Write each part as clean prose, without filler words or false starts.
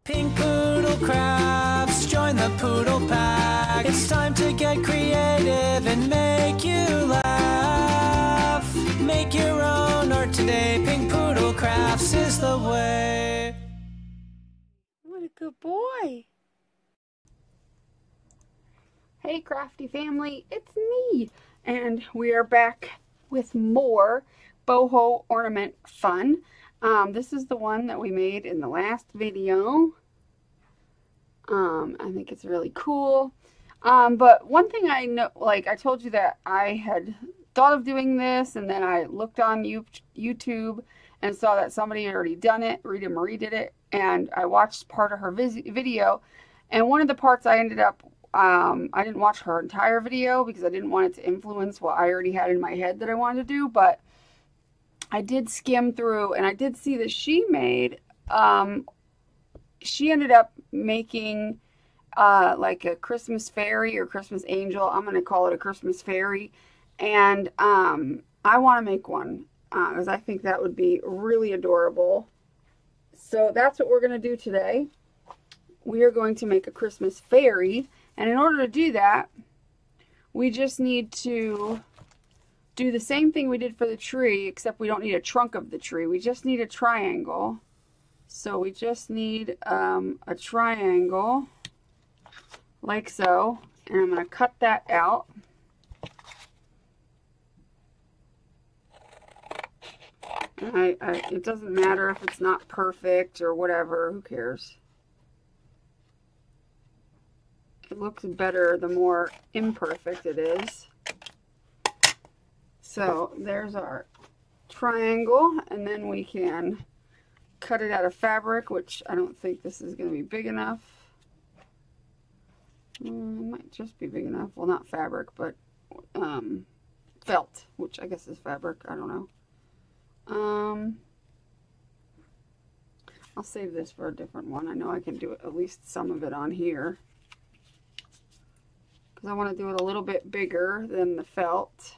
Pink Poodle Crafts, join the Poodle Pack. It's time to get creative and make you laugh. Make your own art today. Pink Poodle Crafts is the way. What a good boy. Hey crafty family, it's me. And we are back with more boho ornament fun. This is the one that we made in the last video. I think it's really cool. But one thing I know, like I told you that I had thought of doing this, and then I looked on YouTube and saw that somebody had already done it. Rita Marie did it, and I watched part of her video. And one of the parts I ended up, I didn't watch her entire video because I didn't want it to influence what I already had in my head that I wanted to do, but I did skim through, and I did see that she made, she ended up making like a Christmas fairy or Christmas angel. I'm going to call it a Christmas fairy. And I want to make one because I think that would be really adorable. So that's what we're going to do today. We are going to make a Christmas fairy. And in order to do that, we just need to do the same thing we did for the tree, except we don't need a trunk of the tree. We just need a triangle. So we just need a triangle like so. And I'm going to cut that out. And it doesn't matter if it's not perfect or whatever. Who cares? It looks better the more imperfect it is. So there's our triangle, and then we can cut it out of fabric, which I don't think this is going to be big enough. It might just be big enough. Well, not fabric, but felt, which I guess is fabric. I don't know. I'll save this for a different one. I know I can do at least some of it on here, because I want to do it a little bit bigger than the felt.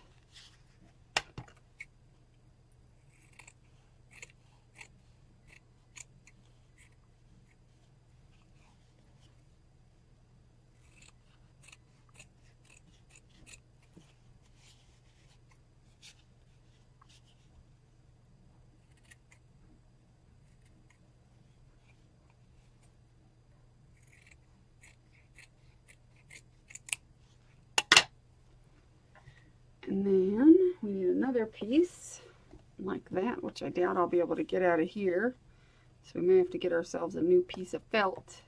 And then we need another piece like that, which I doubt I'll be able to get out of here. So we may have to get ourselves a new piece of felt.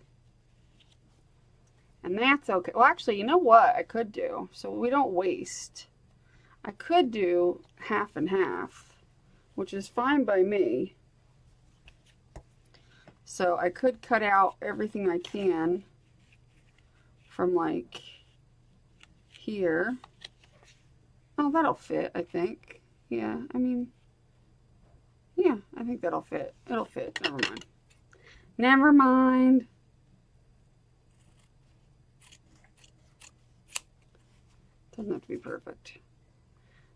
And that's okay. Well, actually, you know what I could do? So we don't waste. I could do half and half, which is fine by me. So I could cut out everything I can from like here. Oh, that'll fit, I think. Yeah, I mean, yeah, I think that'll fit. It'll fit. Never mind. Never mind. Doesn't have to be perfect.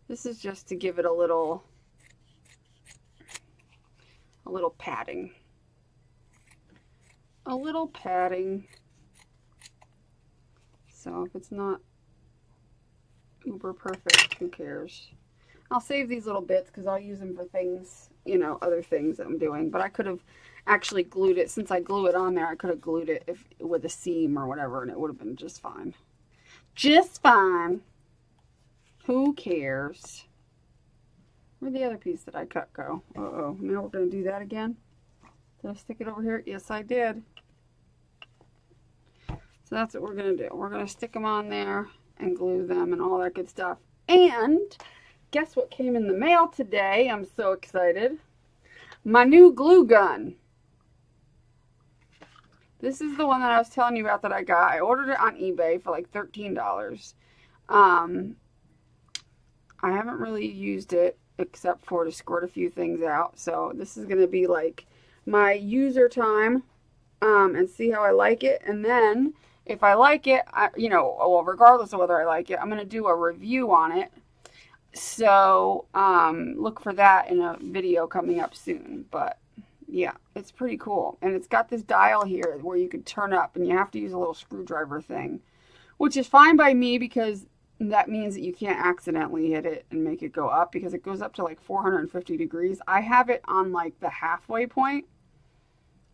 This is just to give it a little padding. A little padding. So if it's not uber perfect, who cares? I'll save these little bits because I'll use them for things, you know, other things that I'm doing. But I could have actually glued it. Since I glue it on there, I could have glued it with a seam or whatever, and it would have been just fine. Just fine. Who cares? Where'd the other piece that I cut go? Uh-oh. Now we're going to do that again? Did I stick it over here? Yes, I did. So that's what we're going to do. We're going to stick them on there and glue them and all that good stuff. And guess what came in the mail today? I'm so excited. My new glue gun. This is the one that I was telling you about that I got. I ordered it on eBay for like $13. I haven't really used it except for to squirt a few things out. So this is going to be like my user time and see how I like it. And then if I like it, you know, well, regardless of whether I like it, I'm going to do a review on it. So look for that in a video coming up soon. But Yeah, it's pretty cool. And it's got this dial here where you could turn up, and you have to use a little screwdriver thing, which is fine by me because that means that you can't accidentally hit it and make it go up, because it goes up to like 450 degrees. I have it on like the halfway point.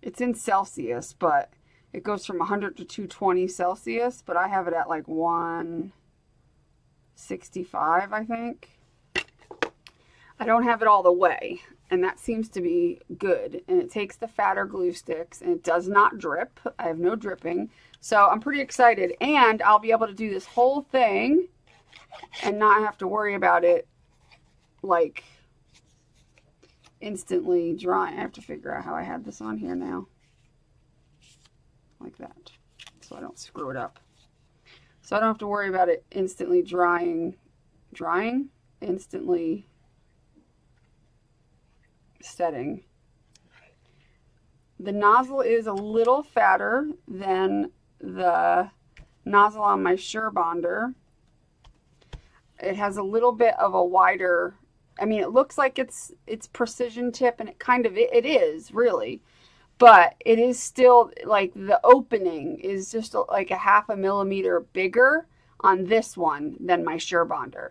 It's in Celsius, but it goes from 100 to 220 Celsius, but I have it at like 165, I think. I don't have it all the way, and that seems to be good. And it takes the fatter glue sticks, and it does not drip. I have no dripping. So I'm pretty excited, and I'll be able to do this whole thing and not have to worry about it like instantly drying. I have to figure out how I had this on here now. Like that. So I don't screw it up. So I don't have to worry about it instantly drying. Instantly setting. The nozzle is a little fatter than the nozzle on my Surebonder. It has a little bit of a wider, I mean, it looks like it's precision tip, and it kind of, it is really, but it is still like the opening is just like a 0.5 millimeter bigger on this one than my Surebonder.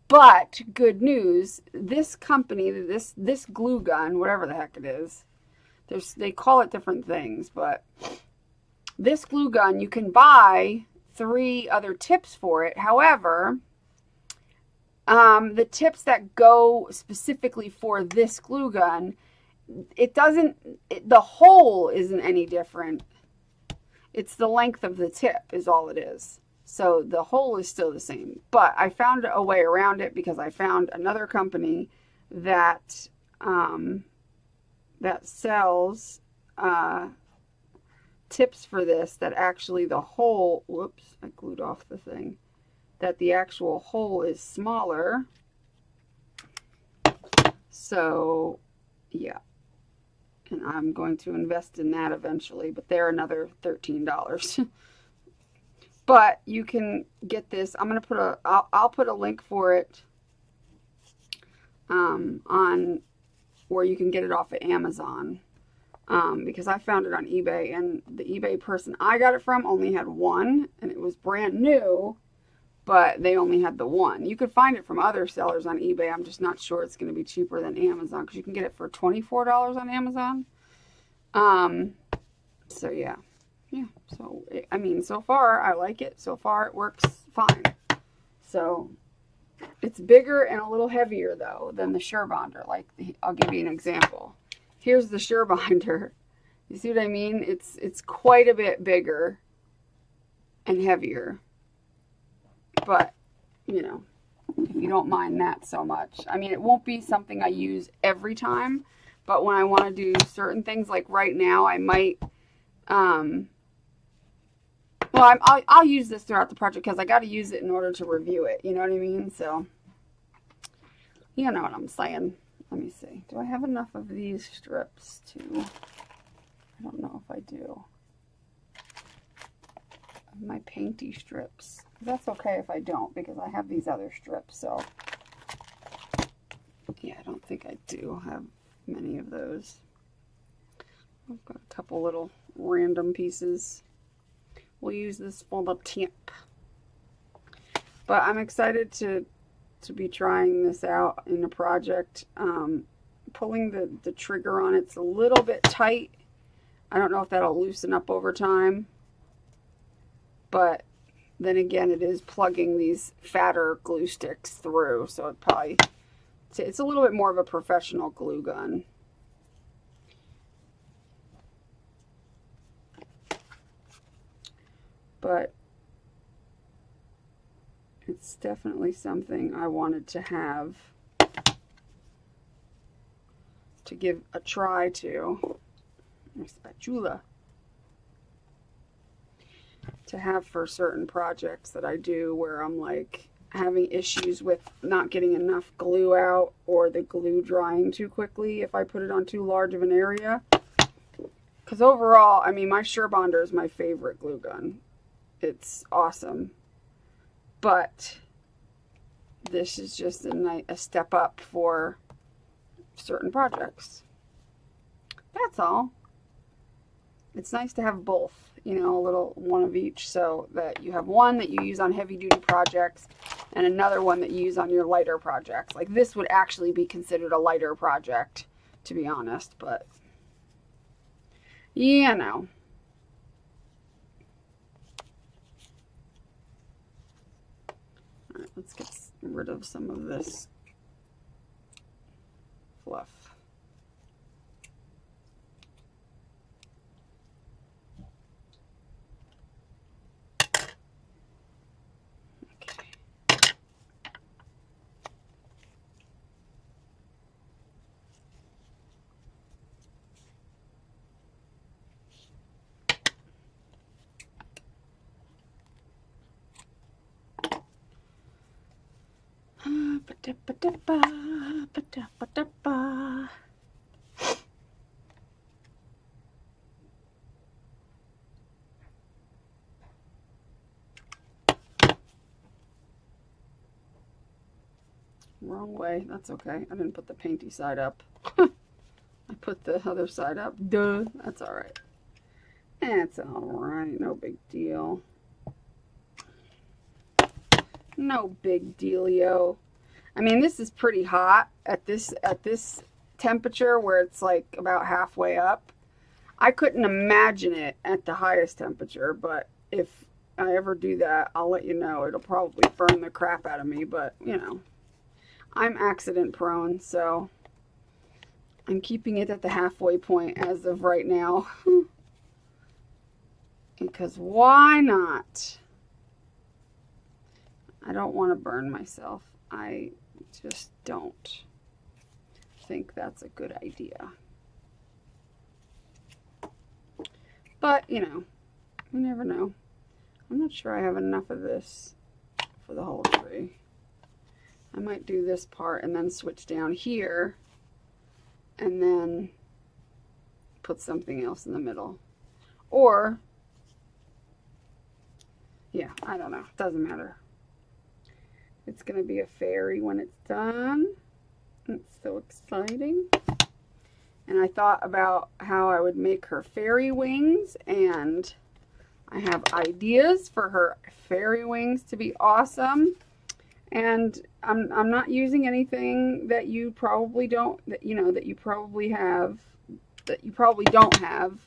But good news, this company, this glue gun, whatever the heck it is, they call it different things, but this glue gun, you can buy 3 other tips for it. However, the tips that go specifically for this glue gun, the hole isn't any different. It's the length of the tip is all it is. So the hole is still the same, but I found a way around it because I found another company that that sells tips for this, that actually the hole, whoops, I glued off the thing, that the actual hole is smaller. So yeah, and I'm going to invest in that eventually, but they're another $13. But you can get this. I'm going to put I'll put a link for it on where you can get it off of Amazon, because I found it on eBay, and the eBay person I got it from only had one, and it was brand new, but they only had the one. You could find it from other sellers on eBay. I'm just not sure it's going to be cheaper than Amazon, because you can get it for $24 on Amazon. So yeah. Yeah, so, I mean, so far, I like it. So far, it works fine. So, it's bigger and a little heavier, though, than the Surebonder. Like, I'll give you an example. Here's the Surebonder. You see what I mean? It's quite a bit bigger and heavier. But, you know, if you don't mind that so much. I mean, it won't be something I use every time. But when I want to do certain things, like right now, I might... well, I'll use this throughout the project because I got to use it in order to review it. You know what I mean? So, you know what I'm saying. Let me see. Do I have enough of these strips to... I don't know if I do. My painty strips. That's okay if I don't, because I have these other strips. So, yeah, I don't think I do have many of those. I've got a couple little random pieces. We'll use this for the tip. But I'm excited to be trying this out in a project. Pulling the trigger on it's a little bit tight. I don't know if that'll loosen up over time. But then again, it is plugging these fatter glue sticks through. So it's a little bit more of a professional glue gun. But it's definitely something I wanted to have, to give a try to. My spatula. To have for certain projects that I do where I'm like having issues with not getting enough glue out, or the glue drying too quickly if I put it on too large of an area. Because overall, I mean, my Surebonder is my favorite glue gun. It's awesome, but this is just a step up for certain projects. That's all. It's nice to have both, you know, a little one of each, so that you have one that you use on heavy duty projects and another one that you use on your lighter projects. Like this would actually be considered a lighter project, to be honest, but yeah, no. All right, let's get rid of some of this fluff. Wrong way. That's okay. I didn't put the painty side up. I put the other side up. Duh. That's all right. It's all right. No big deal. No big dealio. I mean, this is pretty hot at this temperature where it's like about halfway up. I couldn't imagine it at the highest temperature, but if I ever do that, I'll let you know. It'll probably burn the crap out of me, but you know, I'm accident prone, so I'm keeping it at the halfway point as of right now. Because why not? I don't want to burn myself. I just don't think that's a good idea. But, you know, you never know. I'm not sure I have enough of this for the whole tree. I might do this part and then switch down here and then put something else in the middle. Or, yeah, I don't know. Doesn't matter. It's going to be a fairy when it's done. It's so exciting. And I thought about how I would make her fairy wings, and I have ideas for her fairy wings to be awesome. And I'm not using anything that you probably don't, that you probably don't have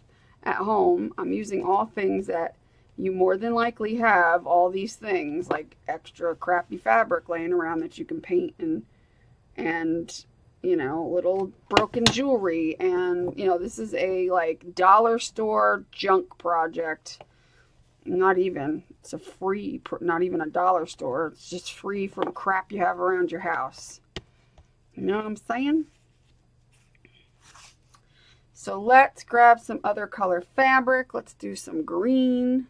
at home. I'm using all things that you more than likely have, all these things like extra crappy fabric laying around that you can paint, and you know, little broken jewelry. And you know, this is a like dollar store junk project. Not even, it's a free, not even a dollar store. It's just free from crap you have around your house. You know what I'm saying? So let's grab some other color fabric. Let's do some green.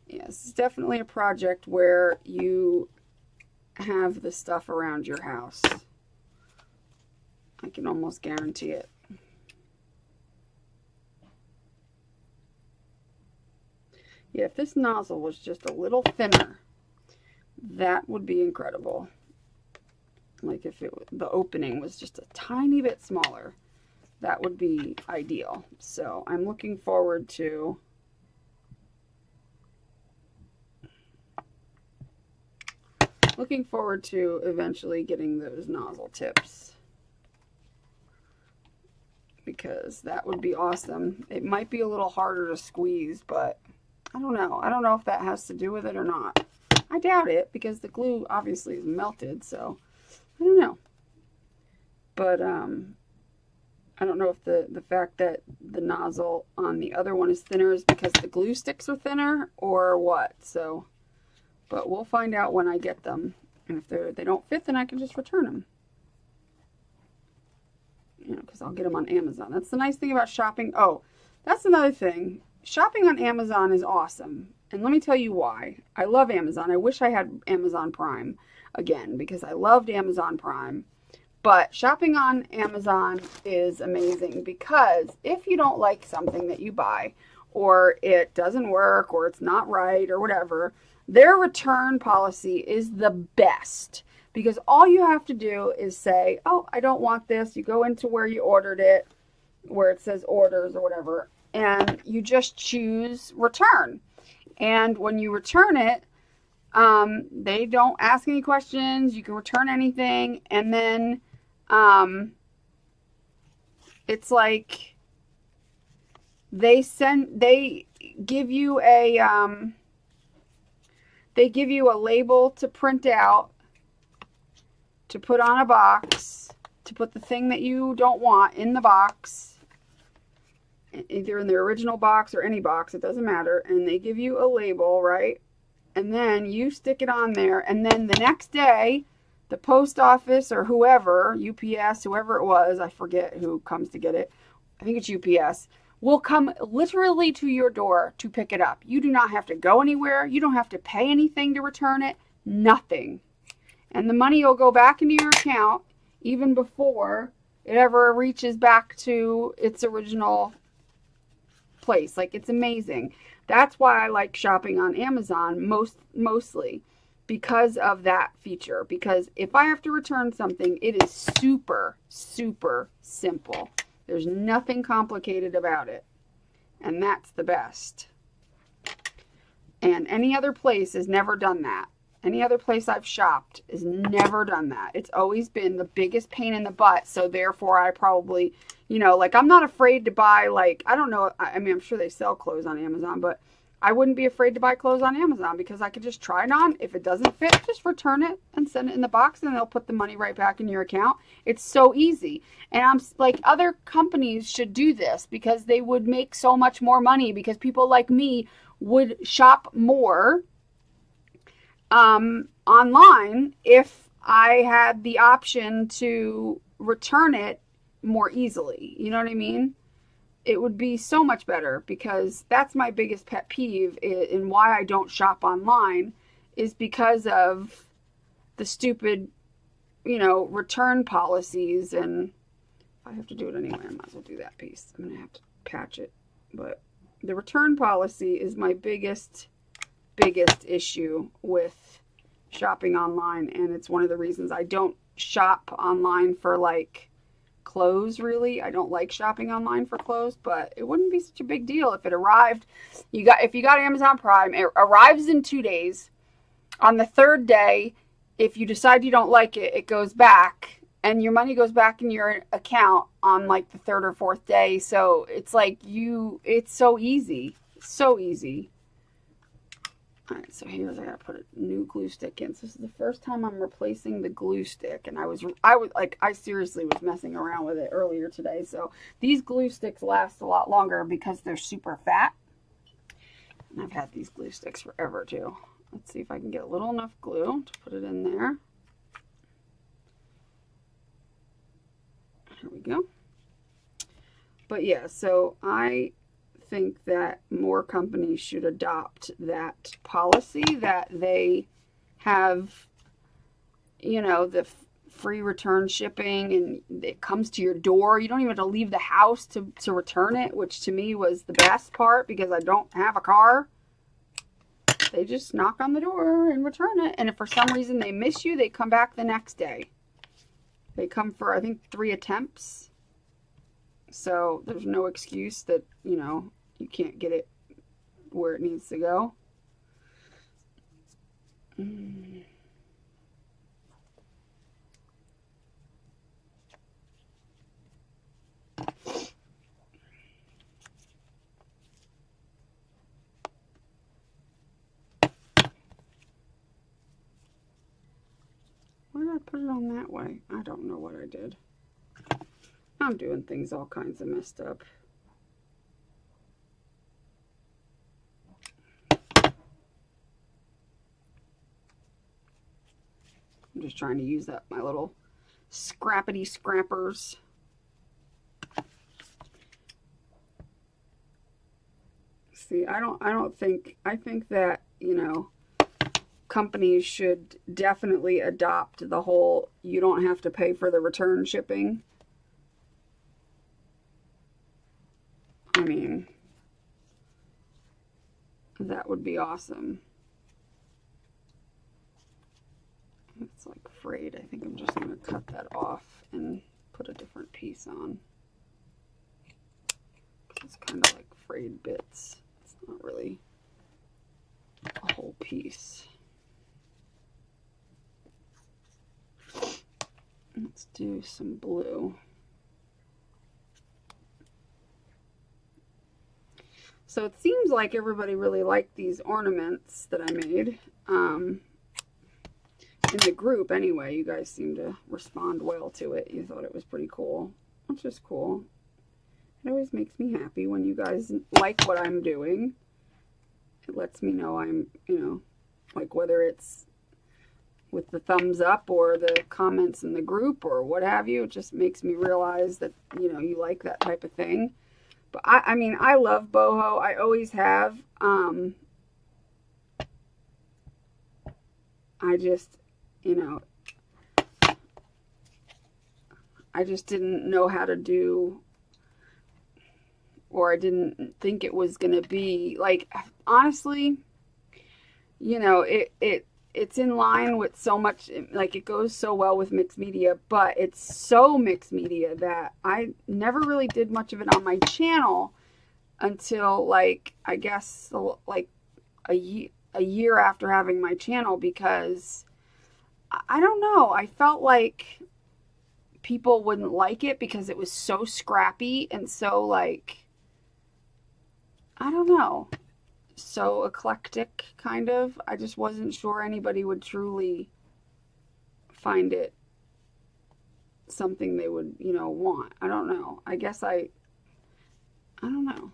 Yeah, this is definitely a project where you have the stuff around your house. I can almost guarantee it. Yeah, if this nozzle was just a little thinner, that would be incredible. Like if the opening was just a tiny bit smaller, that would be ideal. So I'm looking forward to eventually getting those nozzle tips, because that would be awesome. It might be a little harder to squeeze, but I don't know. I don't know if that has to do with it or not. I doubt it, because the glue obviously is melted, so I don't know. But I don't know if the fact that the nozzle on the other one is thinner is because the glue sticks are thinner or what. So, but we'll find out when I get them. And if they don't fit, then I can just return them. You know, because I'll get them on Amazon. That's the nice thing about shopping. Oh, that's another thing. Shopping on Amazon is awesome. And let me tell you why. I love Amazon. I wish I had Amazon Prime again, because I loved Amazon Prime. But shopping on Amazon is amazing, because if you don't like something that you buy, or it doesn't work, or it's not right, or whatever, their return policy is the best. because all you have to do is say, oh, I don't want this. You go into where you ordered it, where it says orders or whatever, and you just choose return. And when you return it, they don't ask any questions. You can return anything. And then it's like they give you a label to print out, to put on a box, to put the thing that you don't want in the box, either in the original box or any box, it doesn't matter. And they give you a label, right? And then you stick it on there, and then the next day, the post office or whoever, UPS, whoever it was, I forget who comes to get it, I think it's UPS, will come literally to your door to pick it up. You do not have to go anywhere. You don't have to pay anything to return it. Nothing. And the money will go back into your account even before it ever reaches back to its original place. Like, it's amazing. That's why I like shopping on Amazon mostly, because of that feature. Because if I have to return something, it is super, super simple. There's nothing complicated about it. And that's the best. And any other place has never done that. Any other place I've shopped has never done that. It's always been the biggest pain in the butt. So therefore I probably, you know, like, I'm not afraid to buy, like, I don't know. I mean, I'm sure they sell clothes on Amazon, but I wouldn't be afraid to buy clothes on Amazon because I could just try it on. If it doesn't fit, just return it and send it in the box, and they'll put the money right back in your account. It's so easy. And I'm like, other companies should do this because they would make so much more money, because people like me would shop more online if I had the option to return it more easily. You know what I mean? It would be so much better, because that's my biggest pet peeve in why I don't shop online, is because of the stupid, you know, return policies. And if I have to do it anyway, I might as well do that piece. I'm going to have to patch it. But the return policy is my biggest issue with shopping online. And it's one of the reasons I don't shop online for, like, clothes, really. I don't like shopping online for clothes, but it wouldn't be such a big deal if it arrived. If you got Amazon Prime, it arrives in 2 days. On the third day, if you decide you don't like it, it goes back, and your money goes back in your account on, like, the third or fourth day. So it's like it's so easy. It's so easy. All right, so here's, I gotta put a new glue stick in. So this is the first time I'm replacing the glue stick, and I seriously was messing around with it earlier today. So these glue sticks last a lot longer because they're super fat. And I've had these glue sticks forever too. Let's see if I can get a little enough glue to put it in there. Here we go. But yeah, so I think that more companies should adopt that policy, that they have, you know, the free return shipping, and it comes to your door. You don't even have to leave the house to return it, which to me was the best part, because I don't have a car. They just knock on the door and return it. And if for some reason they miss you, they come back the next day. They come for, I think, 3 attempts. So there's no excuse that, you know, you can't get it where it needs to go. Why did I put it on that way? I don't know what I did. I'm doing things all kinds of messed up. I'm just trying to use up my little scrappity scrappers. See, I think that, you know, companies should definitely adopt the whole, you don't have to pay for the return shipping. I mean, that would be awesome. Let's it's like frayed. I think I'm just going to cut that off and put a different piece on. It's kind of like frayed bits. It's not really a whole piece. Let's do some blue. So it seems like everybody really liked these ornaments that I made. In the group anyway, you guys seem to respond well to it. You thought it was pretty cool, which is cool. It always makes me happy when you guys like what I'm doing. It lets me know I'm, you know, like whether it's with the thumbs up or the comments in the group or what have you, it just makes me realize that, you know, you like that type of thing. But I mean, I love boho. I always have. I just, you know, I just didn't know how to do, or I didn't think it was going to be, like, honestly, you know, it's in line with so much, like, it goes so well with mixed media, but it's so mixed media that I never really did much of it on my channel until, like, I guess, like, a year after having my channel, because I don't know, I felt like people wouldn't like it because it was so scrappy and so, like, I don't know, so eclectic, kind of. I just wasn't sure anybody would truly find it something they would, you know, want. I don't know. I guess I don't know.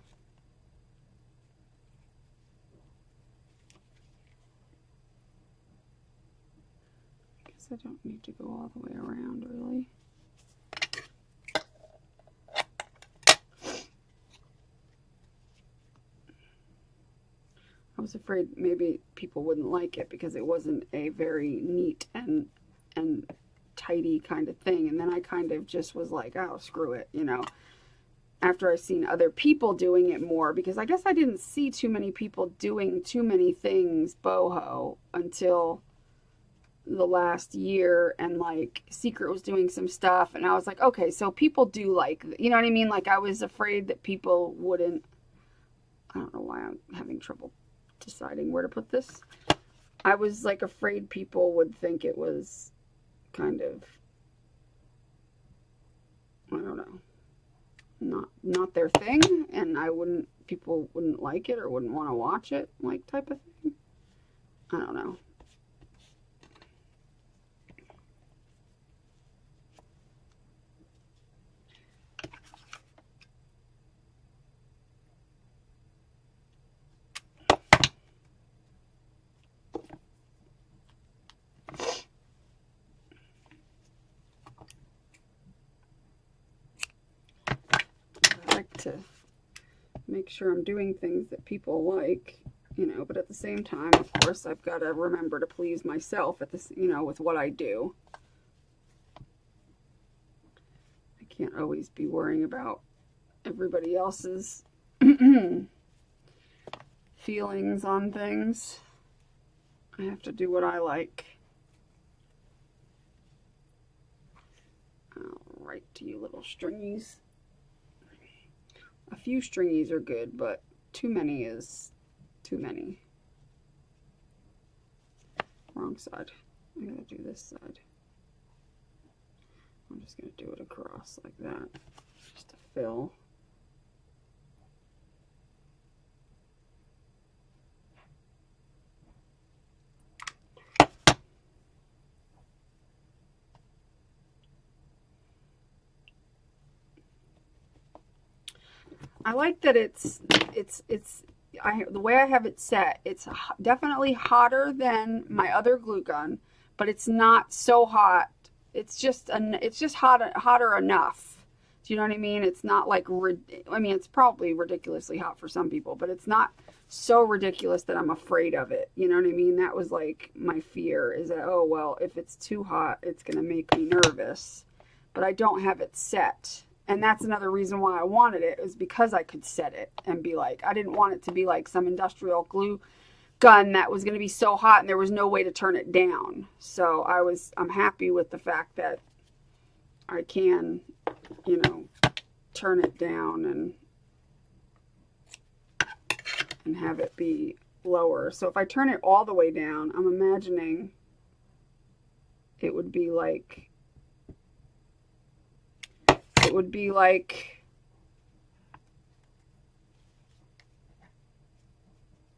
I guess I don't need to go all the way around, really. I was afraid maybe people wouldn't like it because it wasn't a very neat and tidy kind of thing. And then I kind of just was like, oh, screw it, you know, after I seen other people doing it more, because I guess I didn't see too many people doing too many things boho until the last year, and like Secret was doing some stuff, and I was like, okay, so people do like, you know what I mean? Like, I was afraid that people wouldn't, I don't know why I'm having trouble deciding where to put this. I was like afraid people would think it was kind of, I don't know, not their thing, and people wouldn't like it or wouldn't want to watch it, like, type of thing. I don't know. To make sure I'm doing things that people like, you know, but at the same time, of course, I've got to remember to please myself at this, you know, with what I do. I can't always be worrying about everybody else's feelings on things. I have to do what I like. All right, to you little stringies. A few stringies are good, but too many is too many. Wrong side. I gotta do this side. I'm just gonna do it across like that, just to fill. I like that the way I have it set, it's definitely hotter than my other glue gun, but it's not so hot. It's just hotter enough. Do you know what I mean? It's not like, I mean, it's probably ridiculously hot for some people, but it's not so ridiculous that I'm afraid of it. You know what I mean? That was like my fear, is that, oh, well, if it's too hot, it's going to make me nervous. But I don't have it set. And that's another reason why I wanted it, is because I could set it and be like, I didn't want it to be like some industrial glue gun that was going to be so hot and there was no way to turn it down. So I'm happy with the fact that I can, you know, turn it down and have it be lower. So if I turn it all the way down, I'm imagining it would be like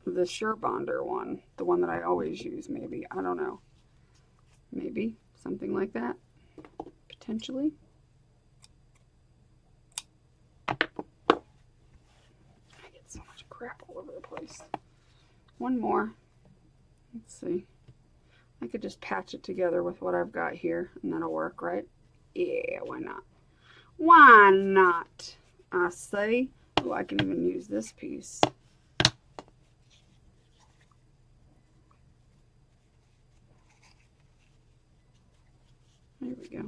the Surebonder one, the one that I always use, maybe. I don't know. Maybe something like that, potentially. I get so much crap all over the place. One more. Let's see. I could just patch it together with what I've got here, and that'll work, right? Yeah, why not? Why not? I say. Oh, I can even use this piece. There we go.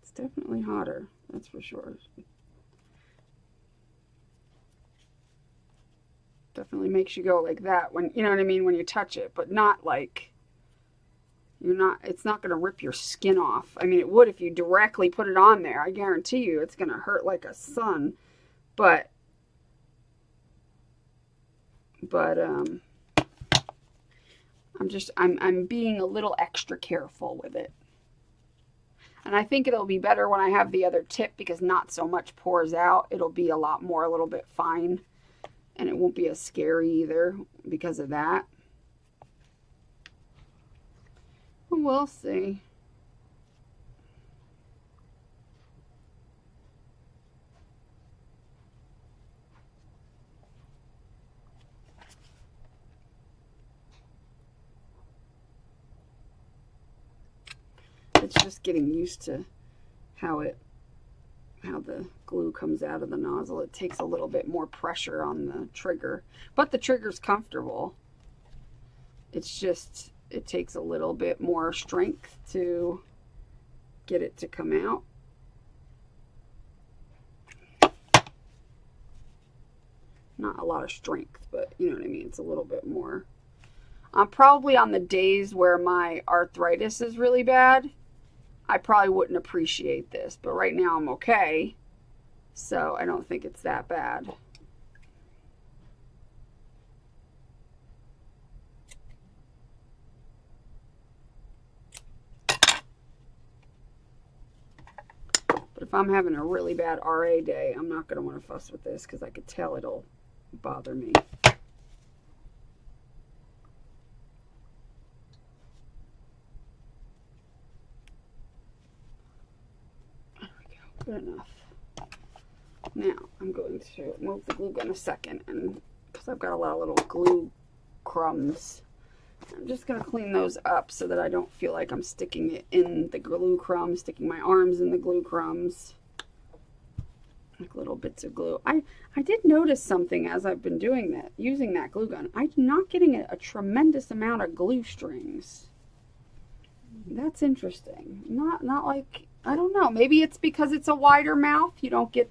It's definitely hotter, that's for sure. Definitely makes you go like that when, you know what I mean, when you touch it, but not like, it's not going to rip your skin off. I mean, it would if you directly put it on there. I guarantee you it's going to hurt like a son. But I'm being a little extra careful with it. And I think it'll be better when I have the other tip because not so much pours out. It'll be a little bit fine. And it won't be as scary either because of that. We'll see. It's just getting used to how the glue comes out of the nozzle. It takes a little bit more pressure on the trigger, but the trigger's comfortable. It's just, it takes a little bit more strength to get it to come out. Not a lot of strength, but you know what I mean? It's a little bit more. Probably on the days where my arthritis is really bad, I probably wouldn't appreciate this, but right now I'm okay. So I don't think it's that bad. But if I'm having a really bad RA day, I'm not going to want to fuss with this because I could tell it'll bother me. There we go. Good enough. Now I'm going to move the glue gun a second, and because I've got a lot of little glue crumbs, I'm just going to clean those up so that I don't feel like I'm sticking it in the glue crumbs, sticking my arms in the glue crumbs, like little bits of glue. I did notice something as I've been doing that, using that glue gun. I'm not getting a tremendous amount of glue strings. That's interesting. Not like, I don't know. Maybe it's because it's a wider mouth. You don't get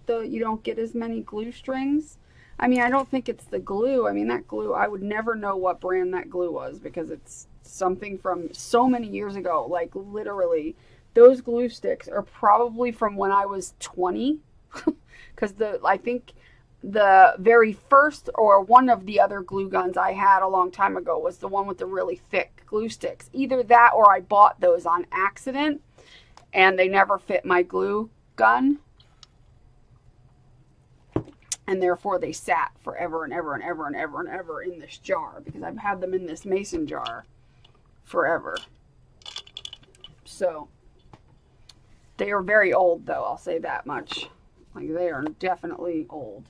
as many glue strings. I mean, I don't think it's the glue. I mean, that glue, I would never know what brand that glue was because it's something from so many years ago. Like literally, those glue sticks are probably from when I was 20. Because I think the very first or one of the other glue guns I had a long time ago was the one with the really thick glue sticks. Either that or I bought those on accident and they never fit my glue gun. And therefore they sat forever and ever and ever and ever and ever in this jar because I've had them in this mason jar forever. So they are very old though, I'll say that much. Like they are definitely old.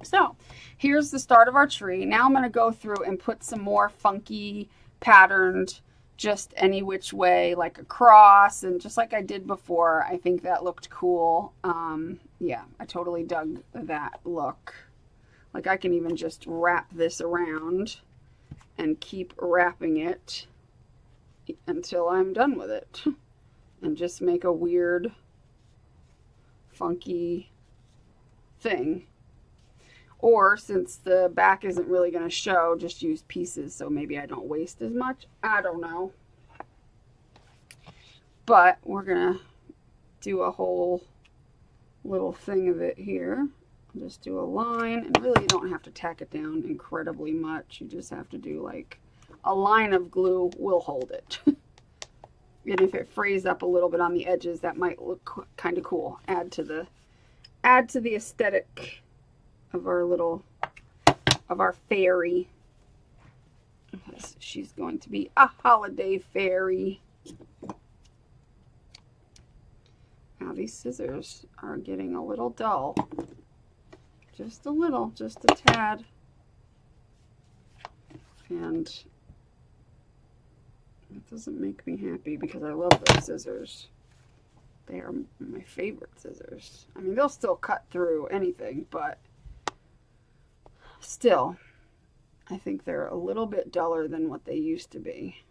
So here's the start of our tree. Now I'm going to go through and put some more funky patterned, just any which way, like a cross, and just like I did before. I think that looked cool. Yeah, I totally dug that look. Like I can even just wrap this around and keep wrapping it until I'm done with it and just make a weird, funky thing. Or since the back isn't really going to show, just use pieces so maybe I don't waste as much. I don't know. But we're going to do a whole little thing of it here. Just do a line, and really you don't have to tack it down incredibly much. You just have to do like a line of glue will hold it. And if it frays up a little bit on the edges, that might look kind of cool. Add to the aesthetic of our fairy. She's going to be a holiday fairy. Now these scissors are getting a little dull. Just a little, just a tad. And it doesn't make me happy because I love those scissors. They are my favorite scissors. I mean, they'll still cut through anything, but still, I think they're a little bit duller than what they used to be.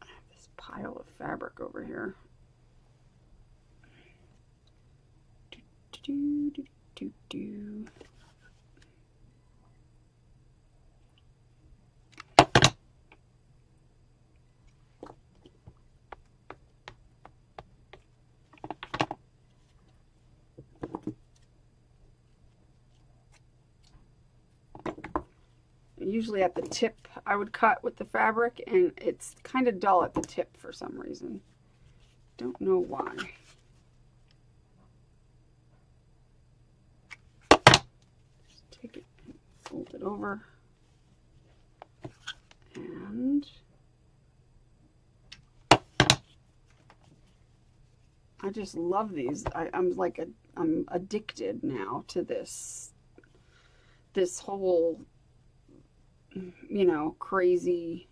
I have this pile of fabric over here. Usually at the tip I would cut with the fabric, and it's kind of dull at the tip for some reason. Don't know why. Take it, fold it over, and I just love these. I'm addicted now to this whole, you know, crazy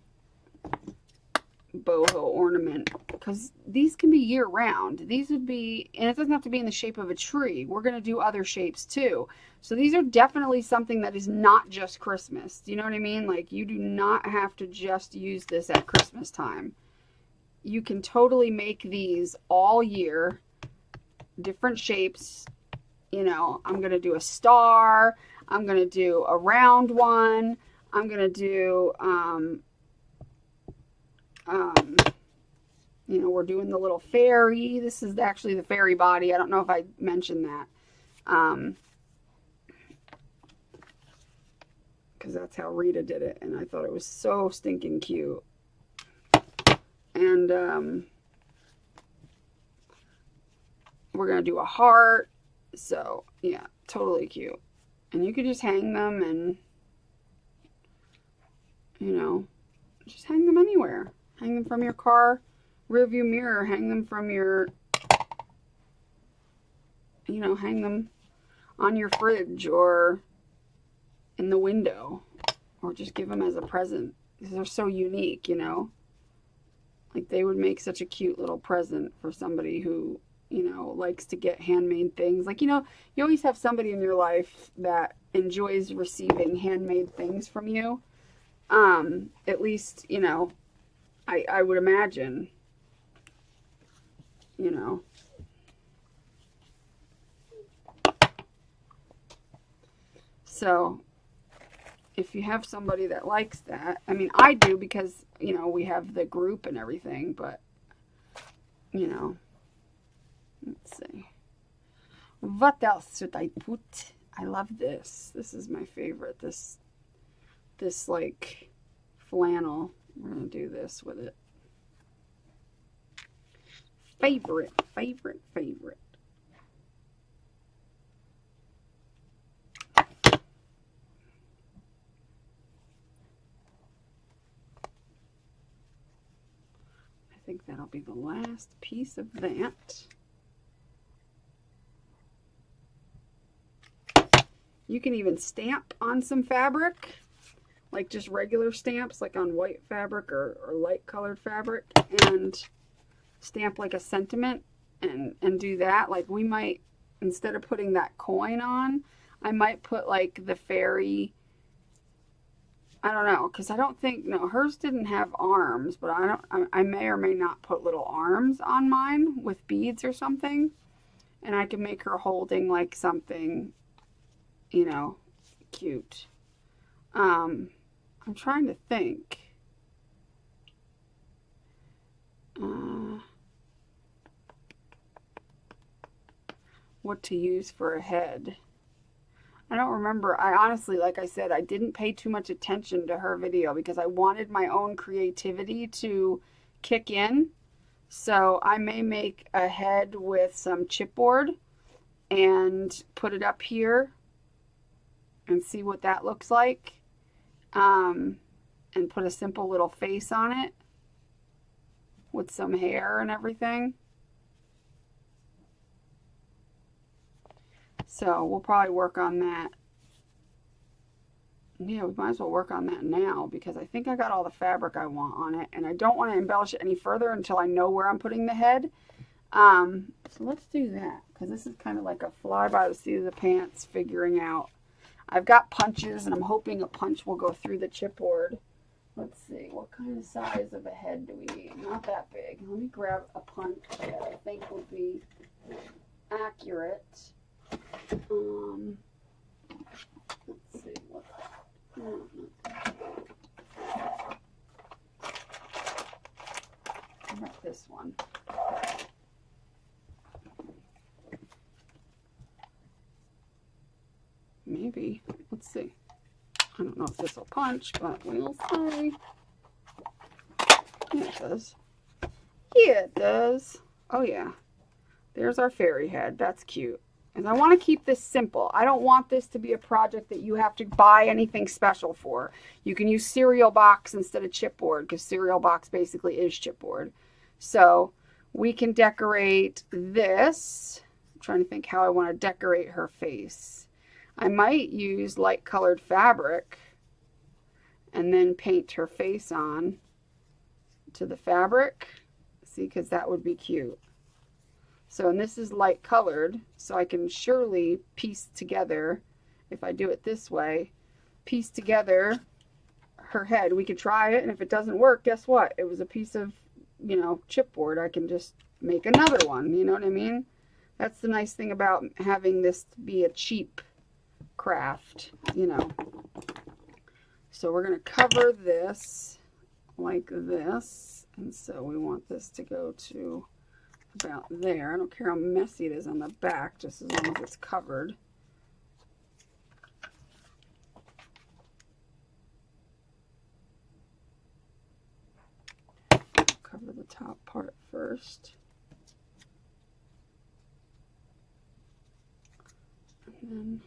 boho ornament, because these can be year round. These would be, and it doesn't have to be in the shape of a tree. We're going to do other shapes too. So these are definitely something that is not just Christmas. Do you know what I mean? Like, you do not have to just use this at Christmas time. You can totally make these all year, different shapes. You know, I'm going to do a star. I'm going to do a round one. I'm going to do, you know, we're doing the little fairy. This is actually the fairy body. I don't know if I mentioned that. Because that's how Rita did it. And I thought it was so stinking cute. And we're going to do a heart. So, yeah, totally cute. And you could just hang them and, you know, just hang them anywhere. Hang them from your car rearview mirror. Hang them from your, you know, hang them on your fridge or in the window. Or just give them as a present. Because they're so unique, you know. Like, they would make such a cute little present for somebody who, you know, likes to get handmade things. Like, you know, you always have somebody in your life that enjoys receiving handmade things from you. At least, you know, I would imagine, you know. So, if you have somebody that likes that, I mean, I do because, you know, we have the group and everything, but, you know, let's see. What else should I put? I love this. This is my favorite. This like flannel. We're going to do this with it. Favorite. I think that'll be the last piece of that. You can even stamp on some fabric, like just regular stamps, like on white fabric or light colored fabric, and stamp like a sentiment and do that. Like, we might, instead of putting that coin on, I might put like the fairy I don't know, because I don't think, no, hers didn't have arms, but I may or may not put little arms on mine with beads or something. And I can make her holding like something, you know, cute. I'm trying to think. What to use for a head. I don't remember. I honestly, like I said, I didn't pay too much attention to her video because I wanted my own creativity to kick in. So I may make a head with some chipboard and put it up here and see what that looks like. And put a simple little face on it with some hair and everything. So we'll probably work on that. Yeah, we might as well work on that now because I think I got all the fabric I want on it. And I don't want to embellish it any further until I know where I'm putting the head. So let's do that because this is kind of like a fly by the seat of the pants figuring out. I've got punches and I'm hoping a punch will go through the chipboard. Let's see, what kind of size of a head do we need? Not that big. Let me grab a punch that I think will be accurate. Let's see what. How about this one? Maybe. Let's see. I don't know if this will punch, but we'll see. Yeah, it does. Yeah, it does. Oh, yeah. There's our fairy head. That's cute. And I want to keep this simple. I don't want this to be a project that you have to buy anything special for. You can use cereal box instead of chipboard because cereal box basically is chipboard. So we can decorate this. I'm trying to think how I want to decorate her face. I might use light colored fabric and then paint her face on to the fabric. See, because that would be cute. So, and this is light colored, so I can surely piece together, if I do it this way, piece together her head. We could try it, and if it doesn't work, guess what? It was a piece of, you know, chipboard. I can just make another one, you know what I mean? That's the nice thing about having this be a cheap craft, you know. So we're going to cover this like this, and so we want this to go to about there. I don't care how messy it is on the back, just as long as it's covered. Cover the top part first. And then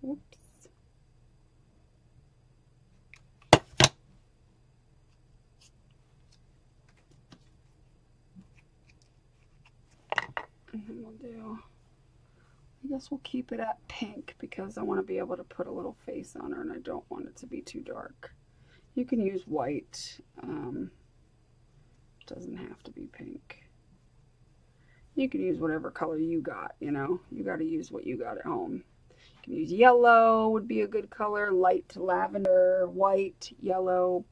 oops. And then we'll do, I guess we'll keep it at pink because I want to be able to put a little face on her and I don't want it to be too dark. You can use white. Doesn't have to be pink. You can use whatever color you got, you know. You got to use what you got at home. You can use yellow would be a good color. Light lavender, white, yellow,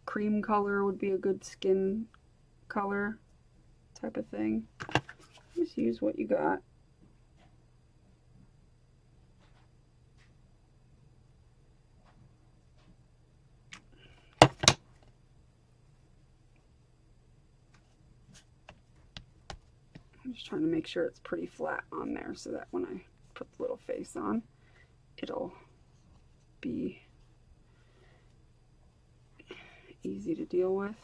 cream color would be a good skin color type of thing. Just use what you got. I'm just trying to make sure it's pretty flat on there so that when I put the little face on, it'll be easy to deal with.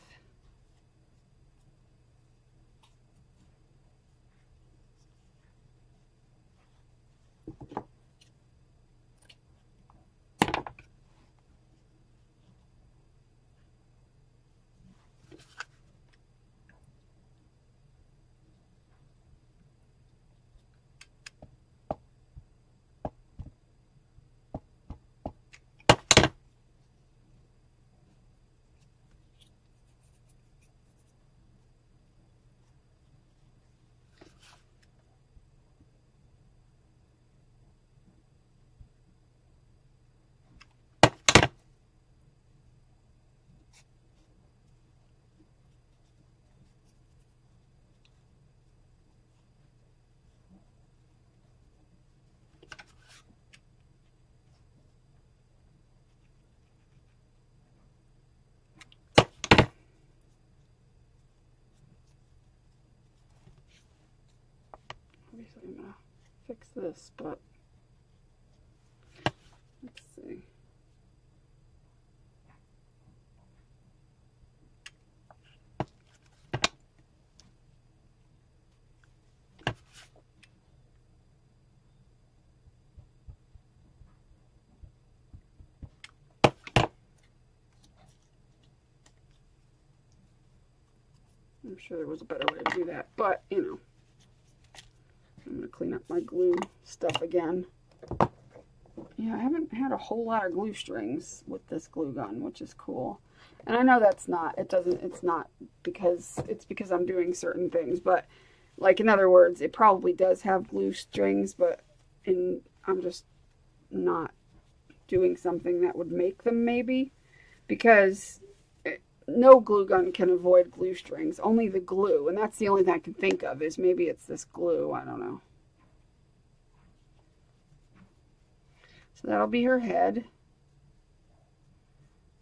I'm gonna fix this, but let's see. I'm sure there was a better way to do that, but you know, I'm going to clean up my glue stuff again. Yeah, I haven't had a whole lot of glue strings with this glue gun, which is cool. And I know that's not, it's not because, it's because I'm doing certain things, but like in other words, it probably does have glue strings, but I'm just not doing something that would make them maybe, because no glue gun can avoid glue strings, only the glue, and that's the only thing I can think of, is maybe it's this glue, I don't know. So that'll be her head.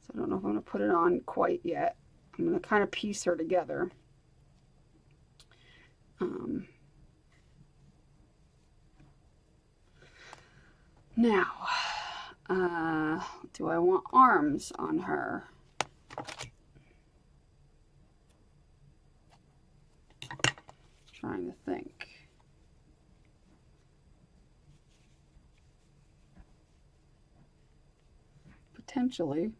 So I don't know if I'm going to put it on quite yet. I'm going to kind of piece her together. Now, do I want arms on her? Trying to think. Potentially.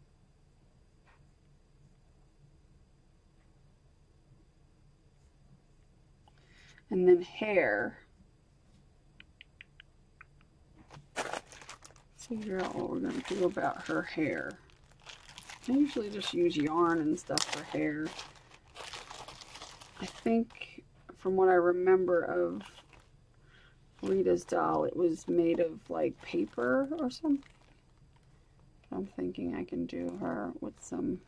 And then hair. Figure out what we're going to do about her hair. I usually just use yarn and stuff for hair. I think from what I remember of Rita's doll, it was made of like paper or something. I'm thinking I can do her with some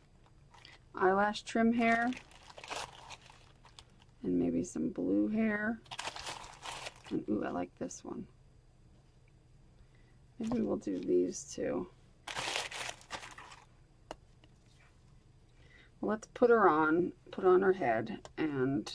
eyelash trim hair and maybe some blue hair. And ooh, I like this one. Maybe we'll do these two. Well, let's put her on, put on her head, and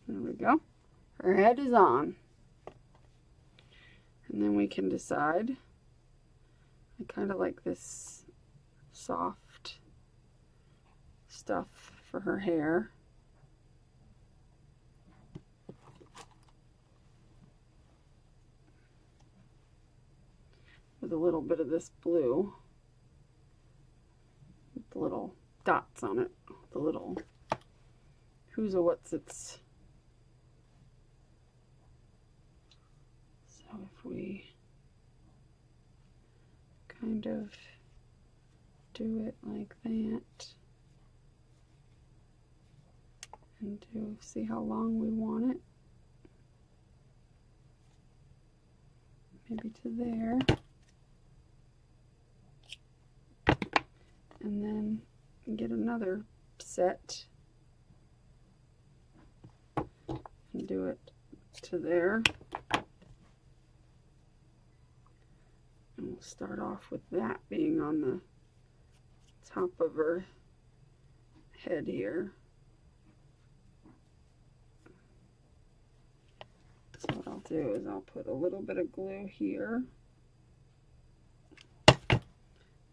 there we go. Her head is on. And then we can decide. I kind of like this soft stuff for her hair. With a little bit of this blue. With the little dots on it. The little who's a what's its. So if we kind of do it like that and see how long we want it, maybe to there, and then get another set and do it to there. And we'll start off with that being on the top of her head here. So what I'll do is I'll put a little bit of glue here.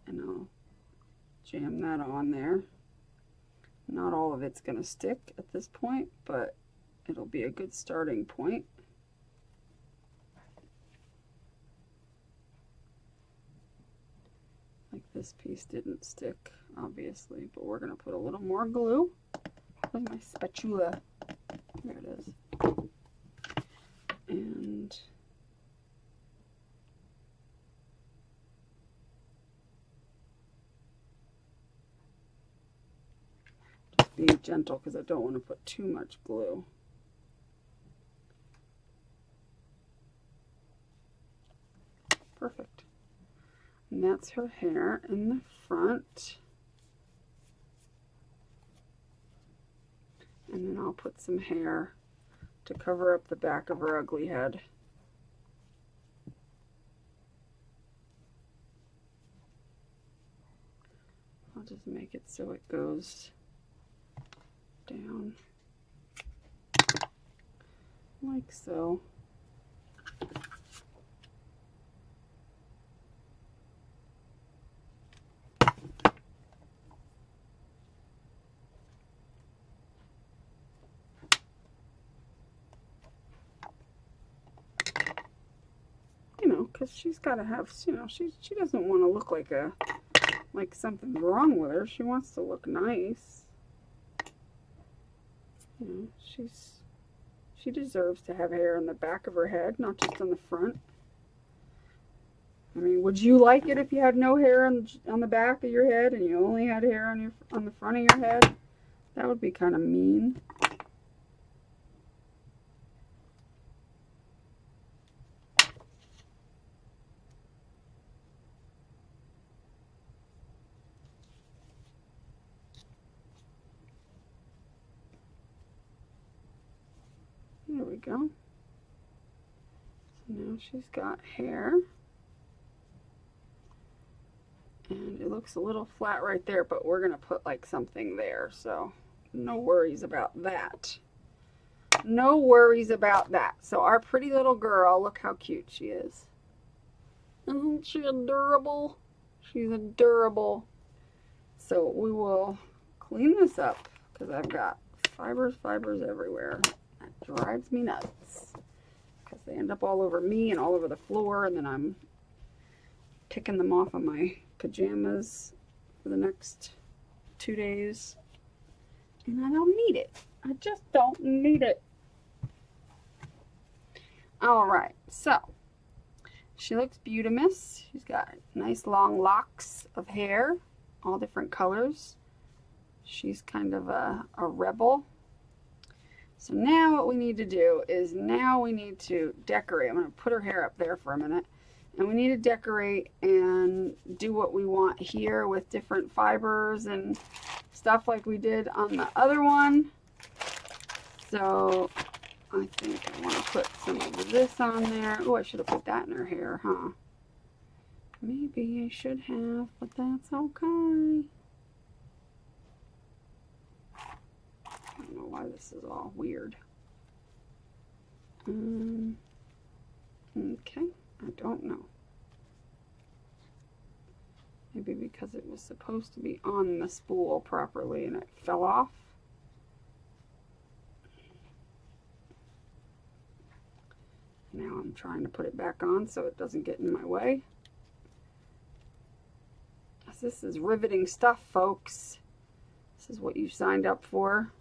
And I'll jam that on there. Not all of it's going to stick at this point, but it'll be a good starting point. Like this piece didn't stick, obviously, but we're going to put a little more glue. Where's my spatula? There it is. And just being gentle because I don't want to put too much glue. Perfect. And that's her hair in the front. And then I'll put some hair to cover up the back of her ugly head. I'll just make it so it goes down like so. You know, because she's got to have, you know, she doesn't want to look like something's wrong with her. She wants to look nice. You know, she deserves to have hair on the back of her head, not just on the front. I mean, would you like it if you had no hair on the back of your head and you only had hair on the front of your head? That would be kind of mean. There we go. So now she's got hair. And it looks a little flat right there, but we're going to put like something there. So no worries about that. No worries about that. So our pretty little girl, look how cute she is. Isn't she adorable? She's adorable. So we will clean this up because I've got fibers everywhere. That drives me nuts because they end up all over me and all over the floor, and then I'm picking them off of my pajamas for the next 2 days. And I don't need it. I just don't need it. Alright, so she looks beautimous. She's got nice long locks of hair, all different colors. She's kind of a rebel. So now what we need to do is now we need to decorate. I'm going to put her hair up there for a minute. And we need to decorate and do what we want here with different fibers and stuff like we did on the other one. So I think I want to put some of this on there. Oh, I should have put that in her hair, huh? Maybe I should have, but that's okay. I don't know why this is all weird. Okay, I don't know. Maybe because it was supposed to be on the spool properly and it fell off. Now I'm trying to put it back on so it doesn't get in my way. This is riveting stuff, folks. This is what you signed up for.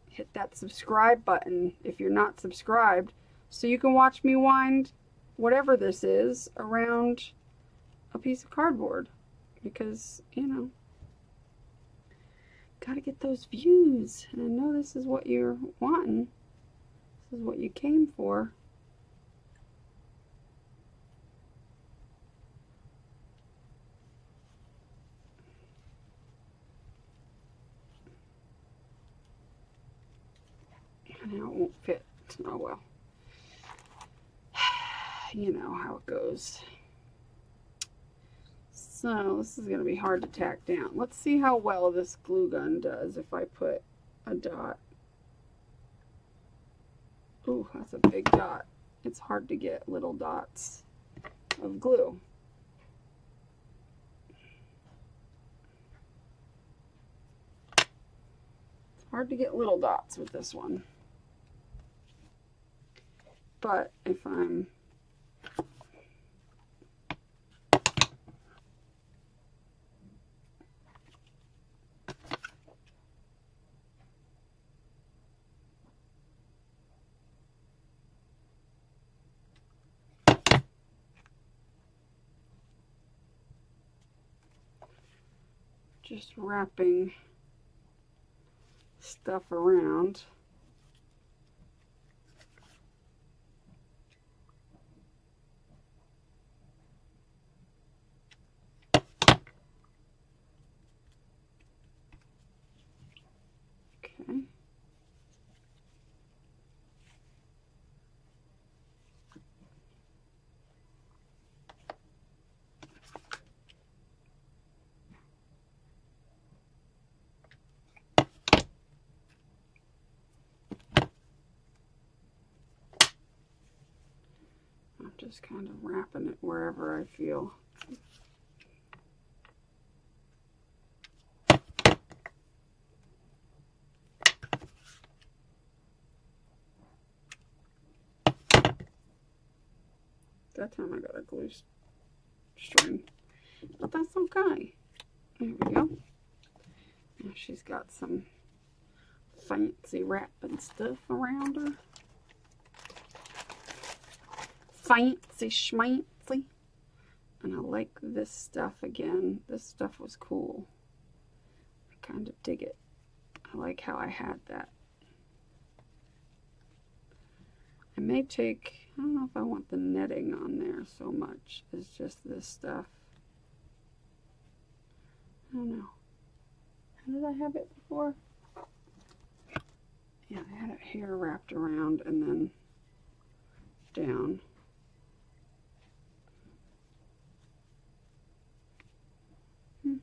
Hit that subscribe button if you're not subscribed so you can watch me wind whatever this is around a piece of cardboard. Because, you know, gotta get those views. And I know this is what you're wanting. This is what you came for. Now it won't fit. Oh well. You know how it goes. So this is going to be hard to tack down. Let's see how well this glue gun does if I put a dot. Ooh, that's a big dot. It's hard to get little dots of glue. It's hard to get little dots with this one. But if I'm just wrapping stuff around, okay, Just kind of wrapping it wherever I feel. That time I got a glue string, but that's okay. There we go. Now she's got some fancy wrapping stuff around her. Fancy schmancy. And I like this stuff again. This stuff was cool. I kind of dig it. I like how I had that. I may take, I don't know if I want the netting on there so much. It's just this stuff. I don't know. How did I have it before? Yeah, I had it here wrapped around and then down.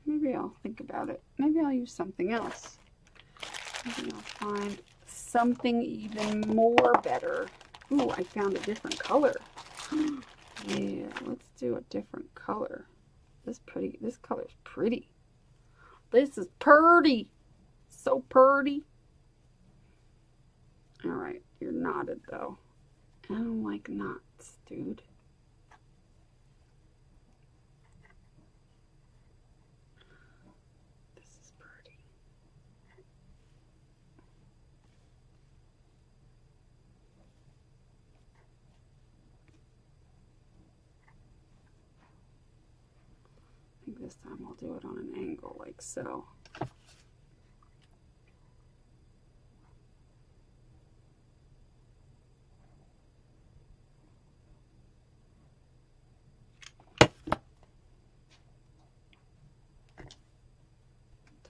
Maybe I'll think about it. Maybe I'll use something else. Maybe I'll find something even more better. Ooh, I found a different color. Yeah, let's do a different color. This color's pretty. This is purty. So purty. Alright, you're knotted though. I don't like knots, dude. This is pretty. I think this time I'll do it on an angle like so.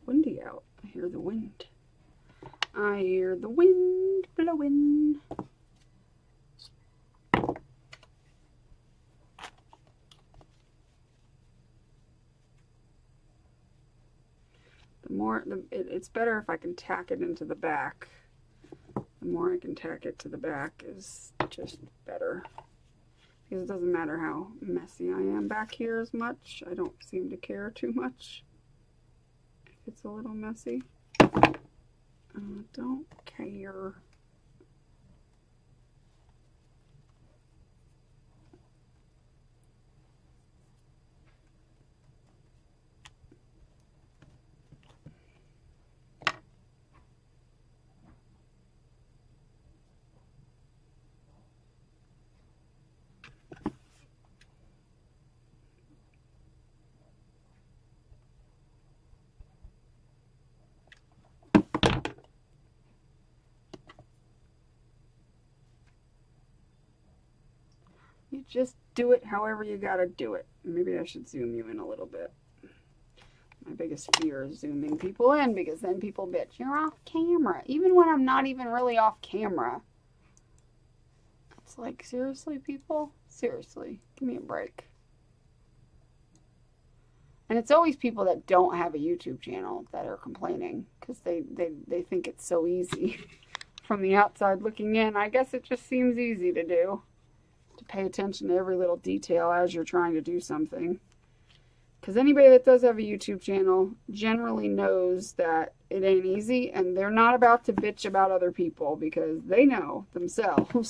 Windy out. I hear the wind. I hear the wind blowing. It's better if I can tack it into the back. The more I can tack it to the back is just better. Because it doesn't matter how messy I am back here as much. I don't seem to care too much. It's a little messy. Don't care. You just do it however you gotta do it. Maybe I should zoom you in a little bit. My biggest fear is zooming people in because then people bitch, you're off camera. Even when I'm not even really off camera. It's like, seriously, people? Seriously, give me a break. And it's always people that don't have a YouTube channel that are complaining because they think it's so easy from the outside looking in. I guess it just seems easy to do. To pay attention to every little detail as you're trying to do something. Because anybody that does have a YouTube channel generally knows that it ain't easy, and they're not about to bitch about other people because they know themselves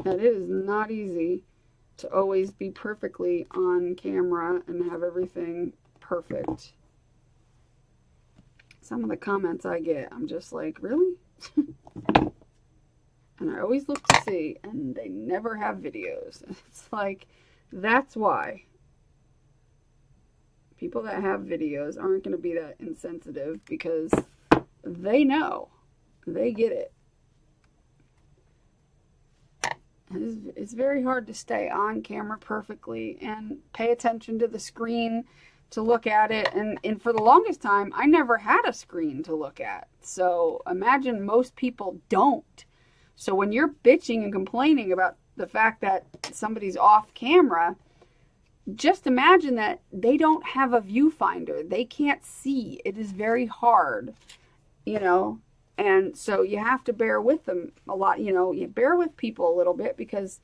that it is not easy to always be perfectly on camera and have everything perfect. Some of the comments I get, I'm just like, really? And I always look to see, and they never have videos. It's like, that's why. People that have videos aren't going to be that insensitive because they know. They get it. It's very hard to stay on camera perfectly and pay attention to the screen to look at it. And for the longest time, I never had a screen to look at. So imagine most people don't. So when you're bitching and complaining about the fact that somebody's off camera, just imagine that they don't have a viewfinder. They can't see. It is very hard, you know. And so you have to bear with them a lot, you know. You bear with people a little bit because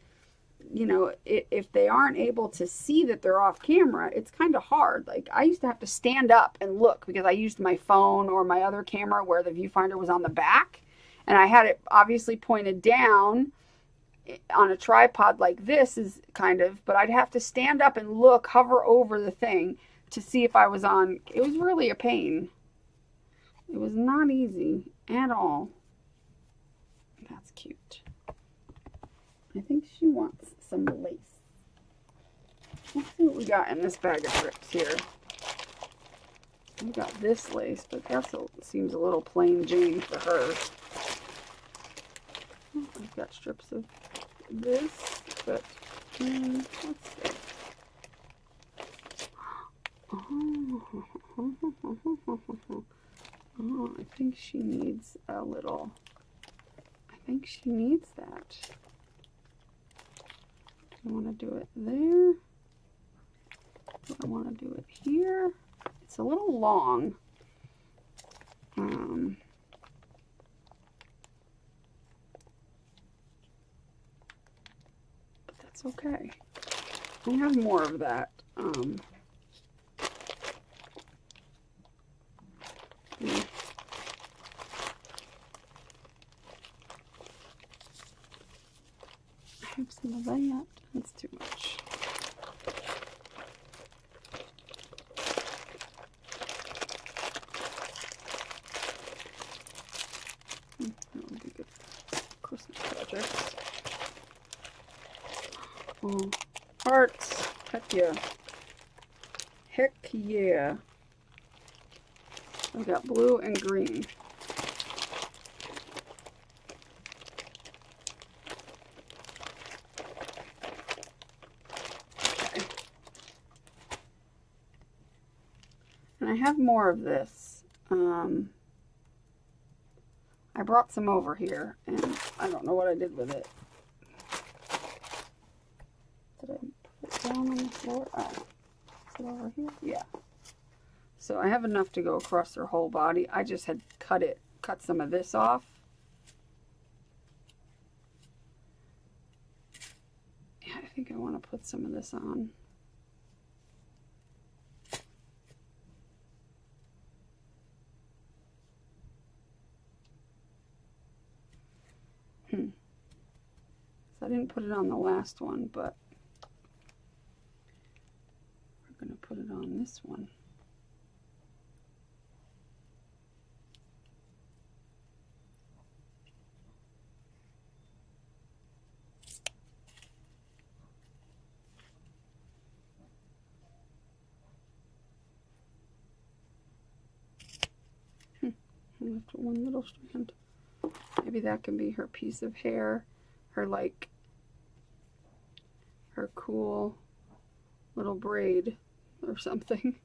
you know, if they aren't able to see that they're off camera, it's kind of hard. Like, I used to have to stand up and look because I used my phone or my other camera where the viewfinder was on the back, and I had it obviously pointed down on a tripod like this is kind of, but I'd have to stand up and look, hover over the thing to see if I was on. It was really a pain. It was not easy at all. That's cute. I think she wants some lace. Let's see what we got in this bag of tricks here. We got this lace, but that seems a little plain Jane for her. Oh, I've got strips of this, but let's see. Oh, I think she needs a little. I think she needs that. I want to do it there. Do I want to do it here? It's a little long. But that's okay. We have more of that. I have some of that. That's too much. That would be good Christmas projects. Oh, hearts. Heck yeah. Heck yeah. I've got blue and green. And I have more of this. I brought some over here, and I don't know what I did with it. Did I put it down on the floor? Oh, is it over here? Yeah. So I have enough to go across her whole body. I just had cut some of this off. Yeah, I think I want to put some of this on. So I didn't put it on the last one, but we're going to put it on this one. Left one little strand. Maybe that can be her piece of hair, her like, her cool little braid or something.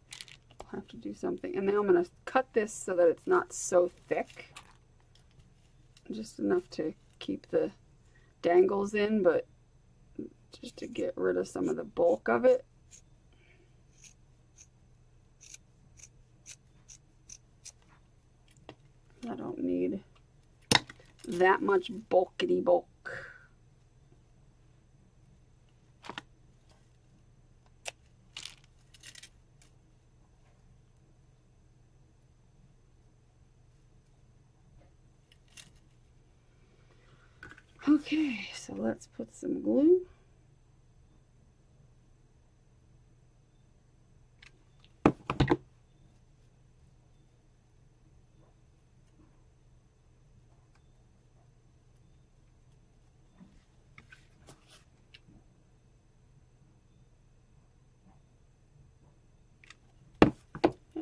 I'll have to do something. And now I'm going to cut this so that it's not so thick. Just enough to keep the dangles in, but just to get rid of some of the bulk of it. I don't need that much bulkity bulk. Okay, so let's put some glue.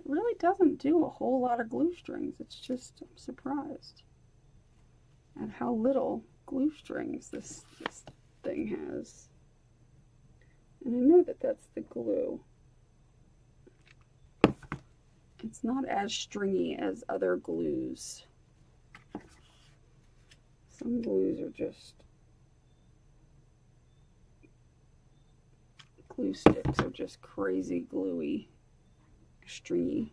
Really doesn't do a whole lot of glue strings. It's just, I'm surprised at how little glue strings this thing has. And I know that that's the glue. It's not as stringy as other glues. Some glues are just, glue sticks are just crazy gluey. Stringy.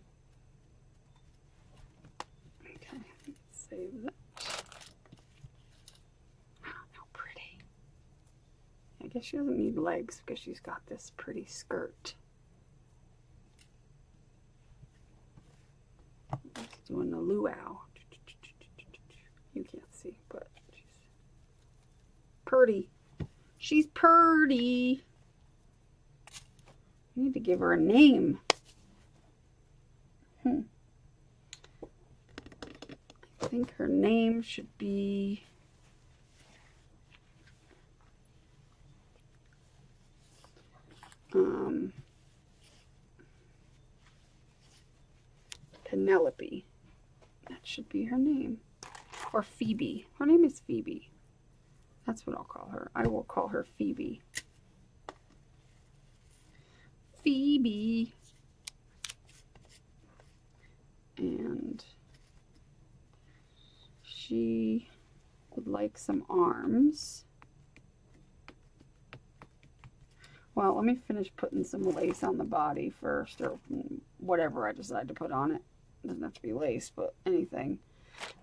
Okay, let's save that. How pretty. I guess she doesn't need legs because she's got this pretty skirt. Just doing the luau. You can't see, but she's pretty. She's pretty. I need to give her a name. I think her name should be Penelope. That should be her name. Or Phoebe. Her name is Phoebe. That's what I'll call her. I will call her Phoebe. Phoebe. And she would like some arms. Well, let me finish putting some lace on the body first, or whatever I decide to put on it. It doesn't have to be lace, but anything.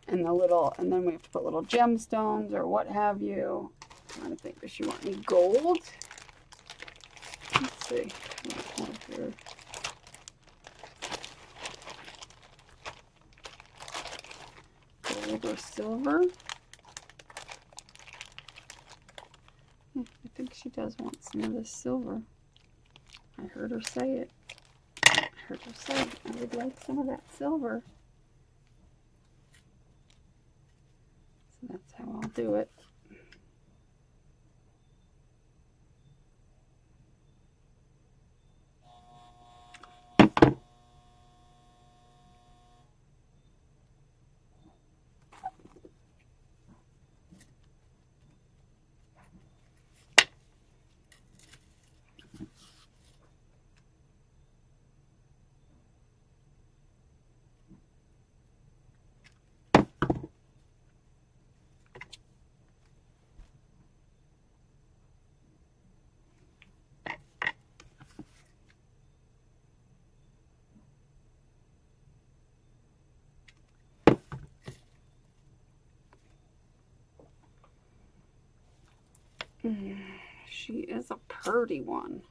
And and then we have to put little gemstones or what have you. I'm trying to think, does she want any gold? Let's see. Here. Gold or silver? I think she does want some of this silver. I heard her say it. I heard her say I would like some of that silver. So that's how I'll do it. She is a pretty one.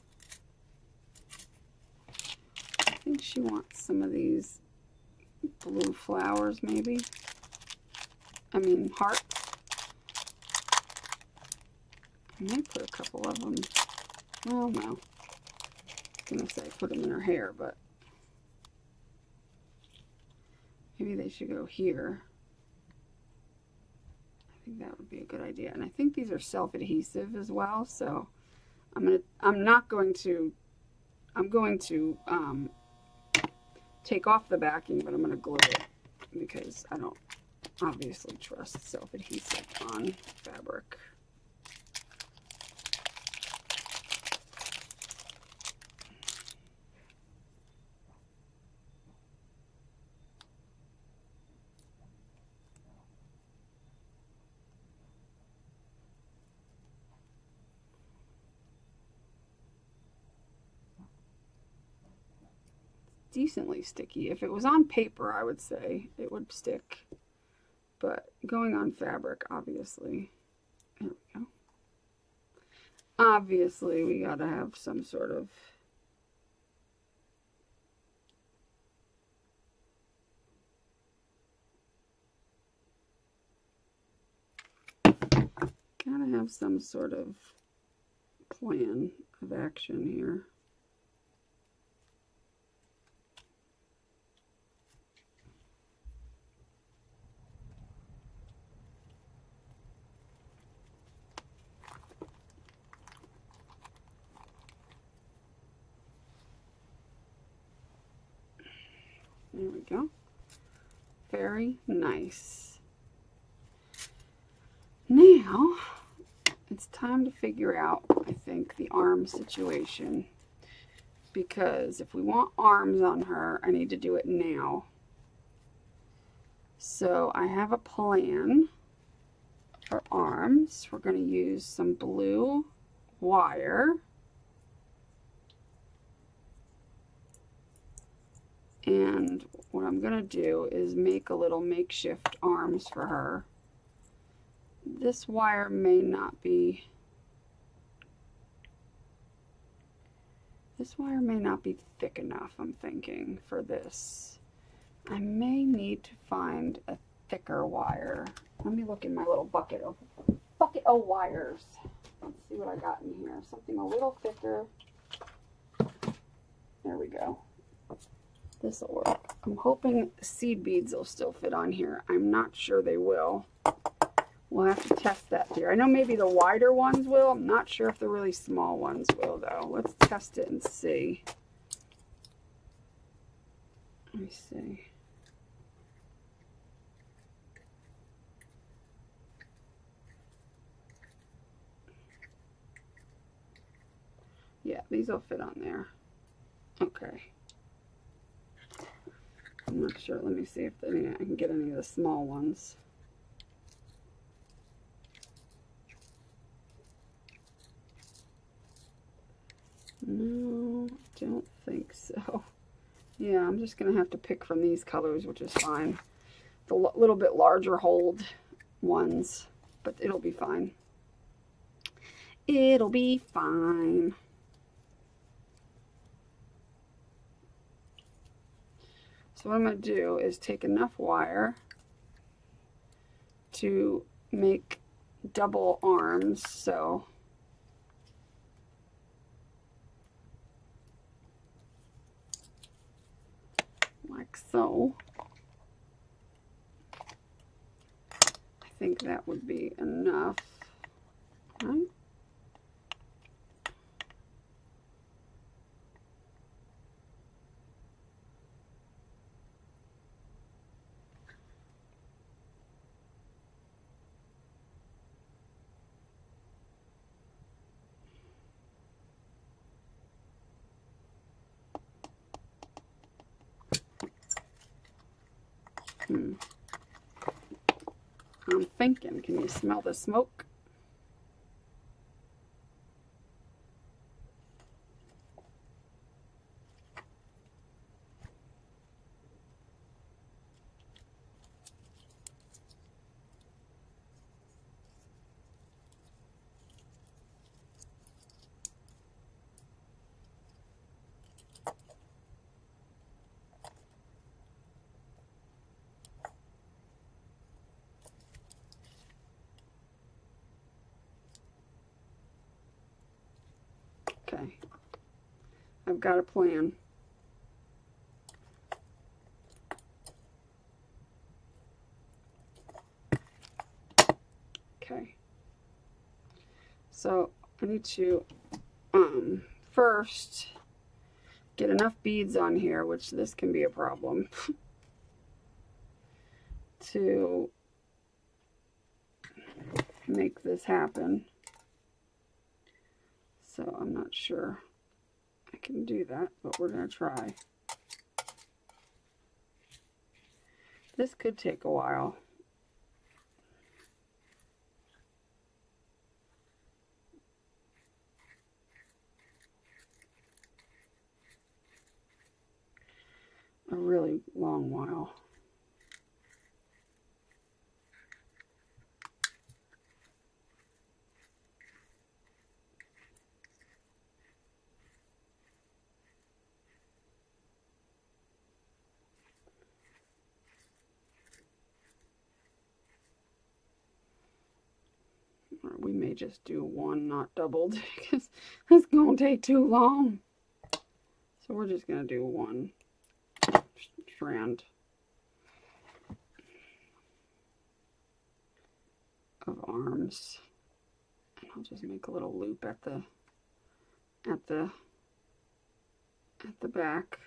I think she wants some of these blue flowers, maybe. I mean, hearts. I may put a couple of them. Well, no. I was going to say put them in her hair, but maybe they should go here. I think that would be a good idea. And I think these are self-adhesive as well, so I'm going to take off the backing, but I'm going to glue it because I don't obviously trust self-adhesive on fabric. Decently sticky. If it was on paper, I would say it would stick, but going on fabric, obviously, there we go. Obviously, we gotta have some sort of plan of action here. There we go. Very nice. Now, it's time to figure out, I think, the arm situation. Because if we want arms on her, I need to do it now. So I have a plan for arms. We're going to use some blue wire. And what I'm going to do is make a little makeshift arms for her. This wire may not be This wire may not be thick enough, I'm thinking, for this. I may need to find a thicker wire. Let me look in my little bucket of wires. Let's see what I got in here. Something a little thicker. There we go. This will work. I'm hoping seed beads will still fit on here. I'm not sure they will. We'll have to test that here. I know maybe the wider ones will. I'm not sure if the really small ones will, though. Let's test it and see. Let me see. Yeah, these will fit on there. Okay. I'm not sure. Let me see if I can get any of the small ones. No, I don't think so. Yeah, I'm just going to have to pick from these colors, which is fine. The little bit larger hold ones, but it'll be fine. It'll be fine. So what I'm going to do is take enough wire to make double arms, so like so. I think that would be enough, right? I'm thinking, can you smell the smoke? Okay, I've got a plan. Okay, so I need to first get enough beads on here, which this can be a problem, to make this happen. So I'm not sure I can do that, but we're going to try. This could take a while. A really long while. Or we may just do one, not doubled, because it's going to take too long. So we're just going to do one strand of arms. And I'll just make a little loop at the back.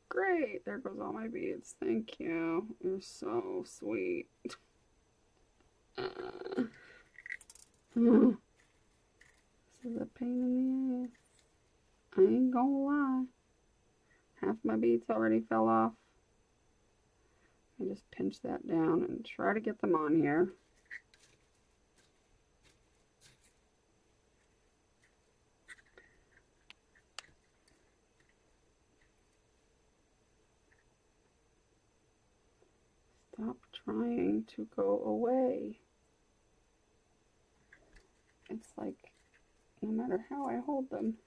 Great, there goes all my beads. Thank you. You're so sweet. This is a pain in the ass. I ain't gonna lie. Half my beads already fell off. I just pinch that down and try to get them on here. Stop trying to go away. It's like, no matter how I hold them.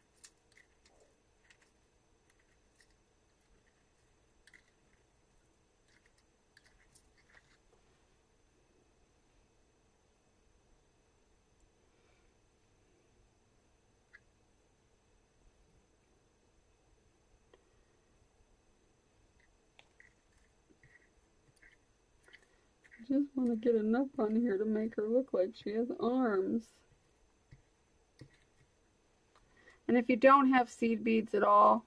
just want to get enough on here to make her look like she has arms. And if you don't have seed beads at all,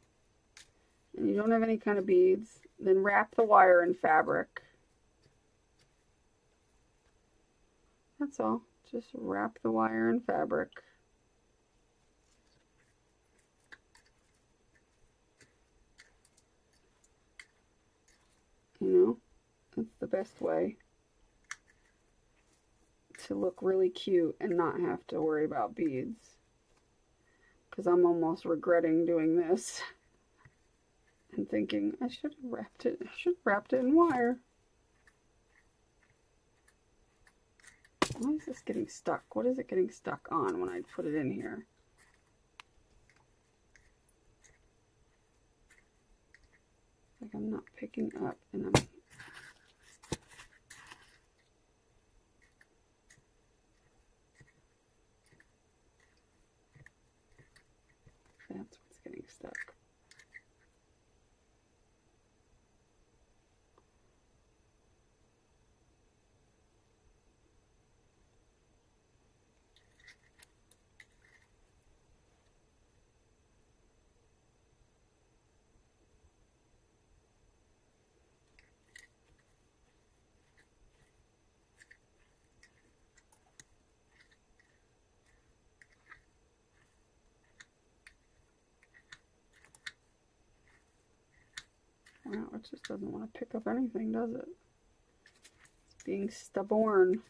and you don't have any kind of beads, then wrap the wire in fabric. That's all. Just wrap the wire in fabric. You know, that's the best way to look really cute and not have to worry about beads. Because I'm almost regretting doing this and thinking I should have wrapped it. I should have wrapped it in wire. Why is this getting stuck? What is it getting stuck on when I put it in here? Like I'm not picking up, and I'm... That's what's getting stuck. Wow, it just doesn't want to pick up anything, does it? It's being stubborn.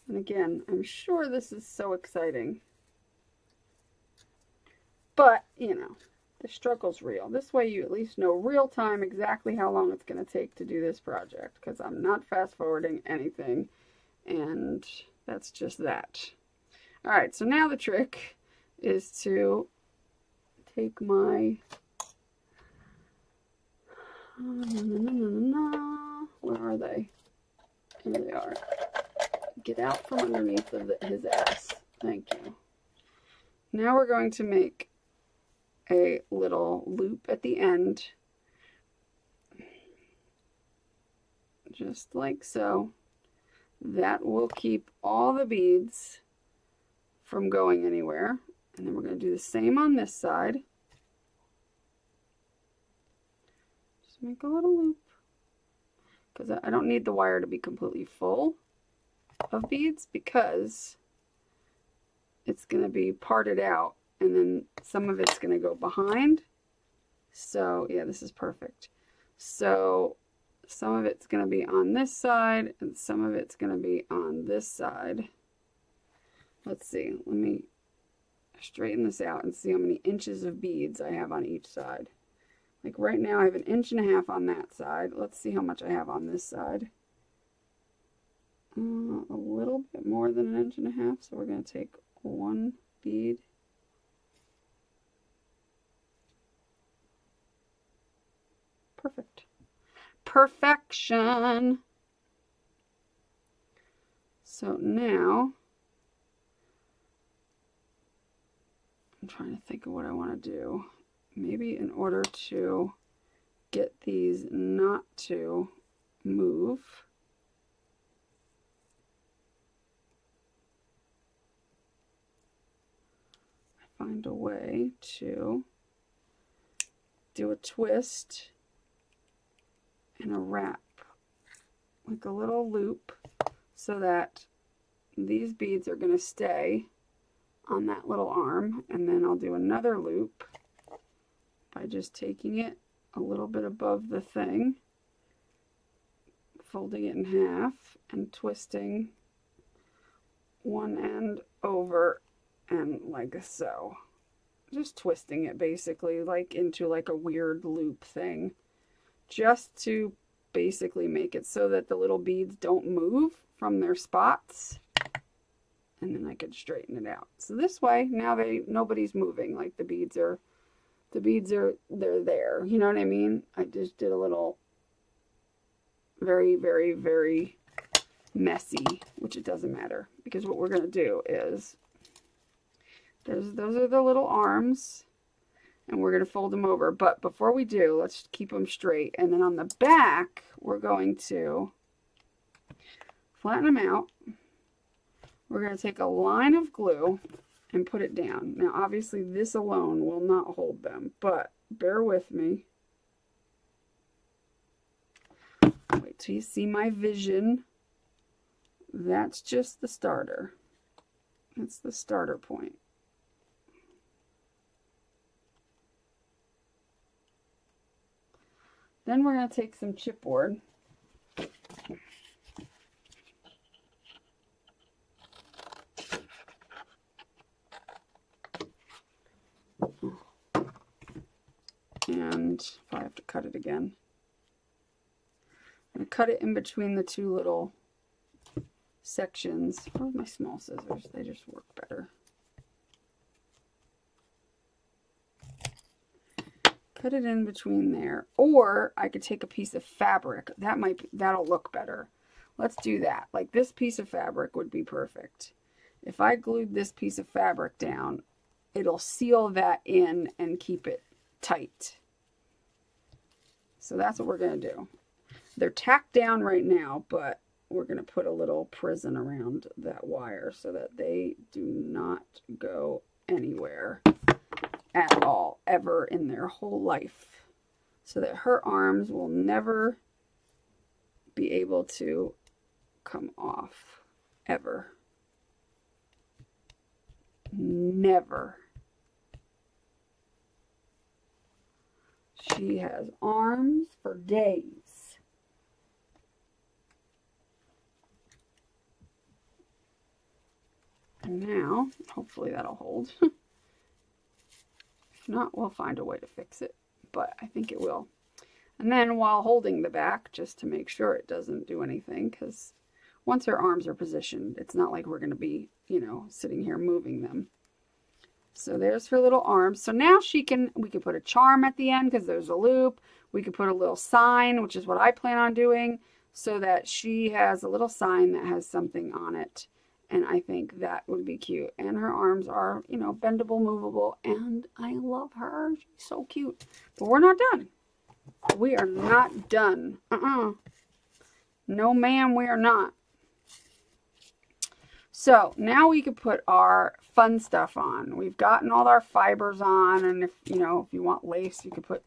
And again, I'm sure this is so exciting. But, you know, the struggle's real. This way you at least know real time exactly how long it's going to take to do this project. Because I'm not fast forwarding anything. And that's just that. Alright, so now the trick is to take my... Where are they? Here they are. Get out from underneath of his ass. Thank you. Now we're going to make a little loop at the end. Just like so. That will keep all the beads from going anywhere. And then we're going to do the same on this side. Make a little loop, because I don't need the wire to be completely full of beads, because it's going to be parted out and then some of it's going to go behind. So yeah, this is perfect. So some of it's going to be on this side and some of it's going to be on this side. Let's see, let me straighten this out and see how many inches of beads I have on each side. Like right now I have 1.5 inches on that side. Let's see how much I have on this side. A little bit more than 1.5 inches. So we're going to take one bead. Perfect. Perfection. So now I'm trying to think of what I want to do. Maybe in order to get these not to move, I find a way to do a twist and a wrap, like a little loop, so that these beads are going to stay on that little arm, and then I'll do another loop by just taking it a little bit above the thing, folding it in half, and twisting one end over and like so. Just twisting it basically like into like a weird loop thing, just to basically make it so that the little beads don't move from their spots. And then I could straighten it out. So this way, now nobody's moving. Like the beads are they're there. You know what I mean? I just did a little very, very, very messy, which it doesn't matter, because what we're going to do is those are the little arms, and we're going to fold them over. But before we do, let's keep them straight. And then on the back, we're going to flatten them out. We're going to take a line of glue and put it down. Now, obviously, this alone will not hold them, but bear with me. Wait till you see my vision. That's just the starter. That's the starter point. Then we're going to take some chipboard. And if I have to cut it again, I'm going to cut it in between the two little sections. Where are my small scissors? They just work better. Cut it in between there. Or I could take a piece of fabric. That'll look better. Let's do that. Like this piece of fabric would be perfect. If I glued this piece of fabric down, it'll seal that in and keep it tight. So that's what we're going to do. They're tacked down right now, but we're going to put a little prison around that wire so that they do not go anywhere at all, ever in their whole life, so that her arms will never be able to come off, ever. Never. She has arms for days. And now, hopefully that'll hold. If not, we'll find a way to fix it, but I think it will. And then while holding the back, just to make sure it doesn't do anything, because once her arms are positioned, it's not like we're going to be, you know, sitting here moving them. So there's her little arms. So now we can put a charm at the end because there's a loop. We could put a little sign, which is what I plan on doing, so that she has a little sign that has something on it. And I think that would be cute. And her arms are, you know, bendable, movable. And I love her. She's so cute. But we're not done. We are not done. No, ma'am, we are not. So now we can put our fun stuff on. We've gotten all our fibers on. And if, you know, if you want lace, you could put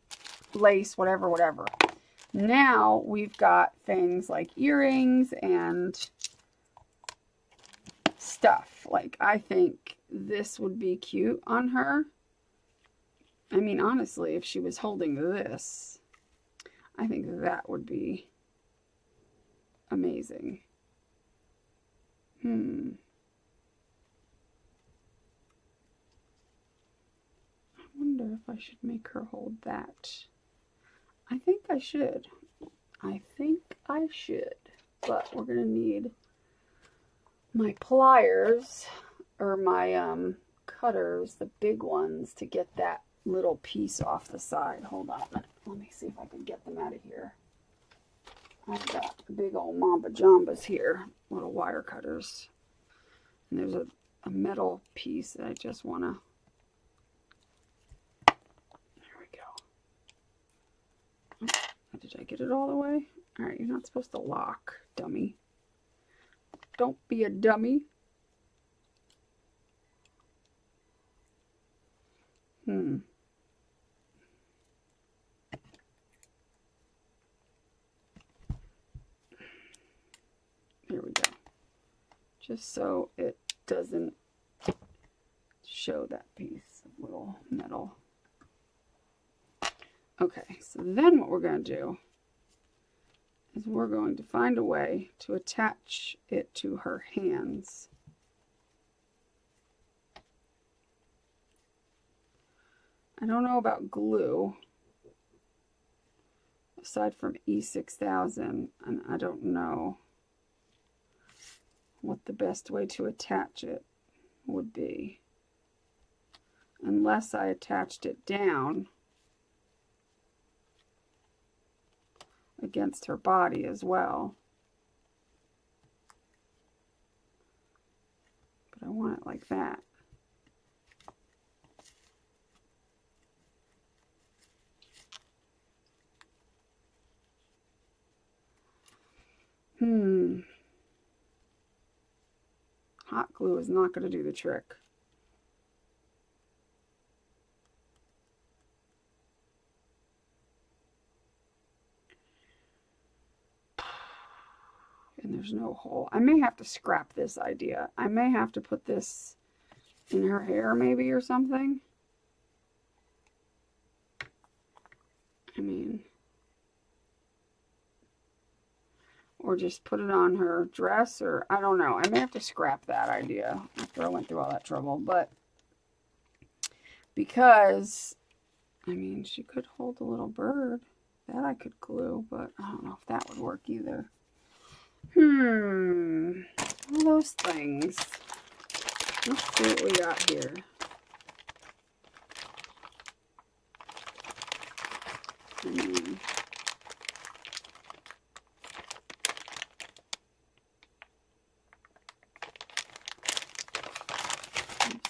lace, whatever. Now we've got things like earrings and stuff. Like, I think this would be cute on her. I mean, honestly, if she was holding this, I think that would be amazing. I wonder if I should make her hold that. I think I should. But we're going to need my pliers, or my cutters, the big ones, to get that little piece off the side. Hold on a minute. Let me see if I can get them out of here. I've got big old Mamba Jambas here, little wire cutters. And there's a metal piece that I just want to... There we go. Oh, did I get it all the way? Alright, you're not supposed to lock, dummy. Don't be a dummy. Here we go. Just so it doesn't show that piece of little metal. Okay, so then what we're going to do is we're going to find a way to attach it to her hands. I don't know about glue, aside from E6000, and I don't know what the best way to attach it would be, unless I attached it down against her body as well. But I want it like that. Hot glue is not going to do the trick. And there's no hole. I may have to scrap this idea. I may have to put this in her hair maybe or something. I mean, or just put it on her dress, or I don't know. I may have to scrap that idea after I went through all that trouble, but because, I mean, she could hold a little bird. That I could glue, but I don't know if that would work either. All those things. Let's see what we got here.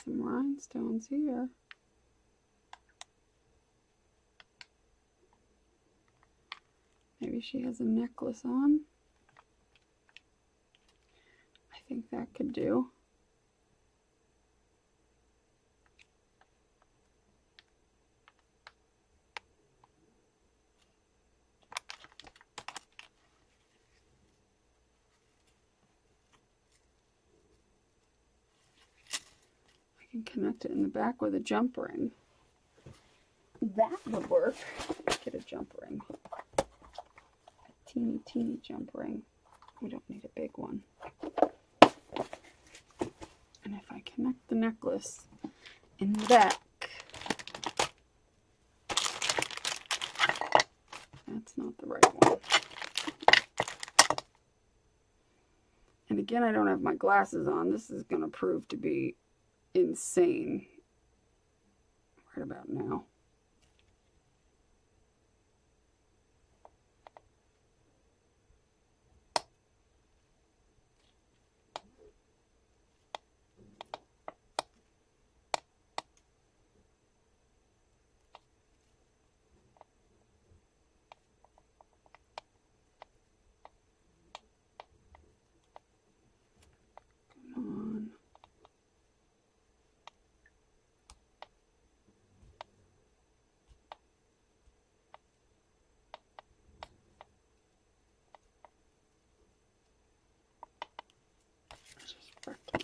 Some rhinestones here. Maybe she has a necklace on. I think that could do. I can connect it in the back with a jump ring. That would work. Get a jump ring. A teeny jump ring. We don't need a big one. And if I connect the necklace in the back, that's not the right one. And again, I don't have my glasses on. This is going to prove to be insane right about now.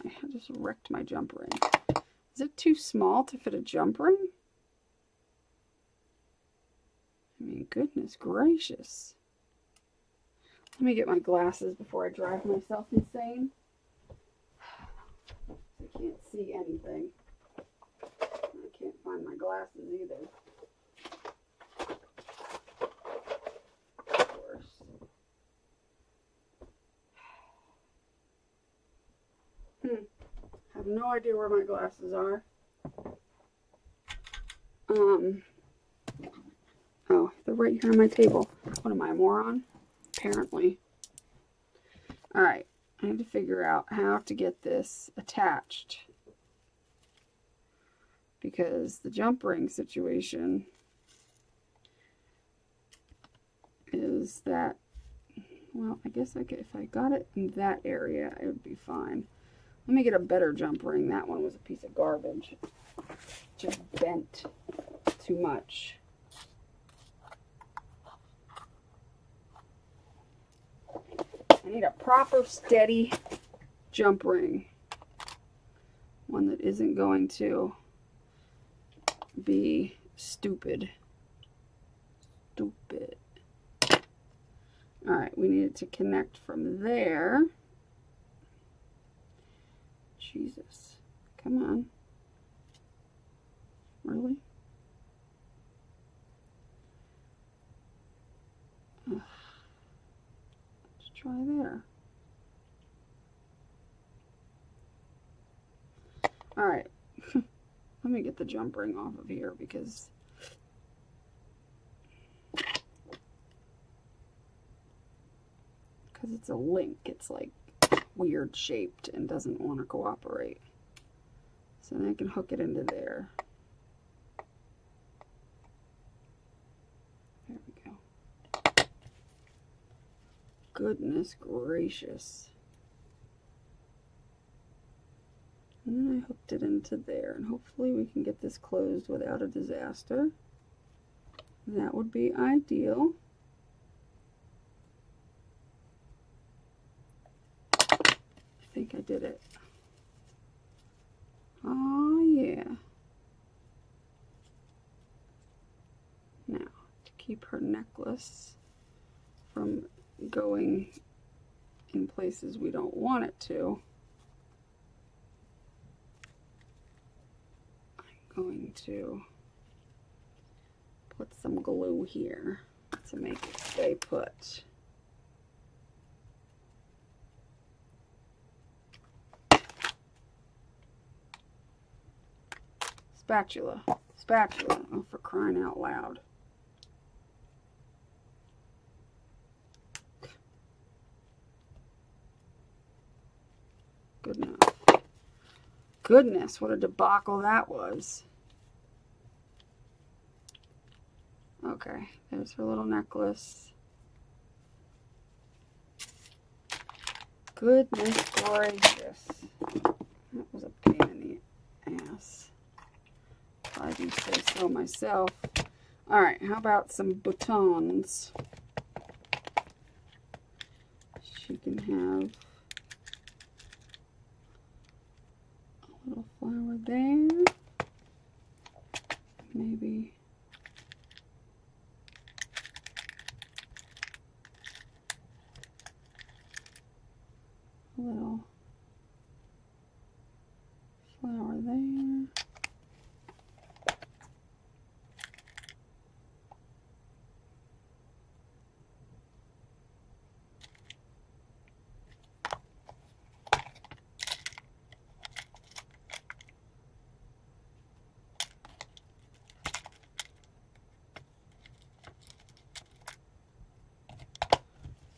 I just wrecked my jump ring. Is it too small to fit a jump ring? I mean, goodness gracious. Let me get my glasses before I drive myself insane. I can't see anything. I can't find my glasses either. Of course. I have no idea where my glasses are. Oh, they're right here on my table. What am I, a moron? Apparently. Alright, I need to figure out how to get this attached. Because the jump ring situation is that, well, I guess I could, if I got it in that area, it would be fine. Let me get a better jump ring. That one was a piece of garbage. Just bent too much. I need a proper, steady jump ring. One that isn't going to be stupid. Stupid. Alright, we need it to connect from there. Jesus. Come on. Really? Ugh. Let's try there. Alright. Let me get the jump ring off of here because it's a link. It's like weird shaped and doesn't want to cooperate. So then I can hook it into there. There we go. Goodness gracious. And then I hooked it into there, and hopefully we can get this closed without a disaster. That would be ideal. I think I did it. Oh yeah. Now, to keep her necklace from going in places we don't want it to, I'm going to put some glue here to make it stay put. Spatula. Spatula. Oh, for crying out loud. Good enough. Goodness, what a debacle that was. Okay, there's her little necklace. Goodness gracious. That was a pain in the ass. If I do say so myself. Alright, how about some batons? She can have a little flower there. Maybe a little flower there.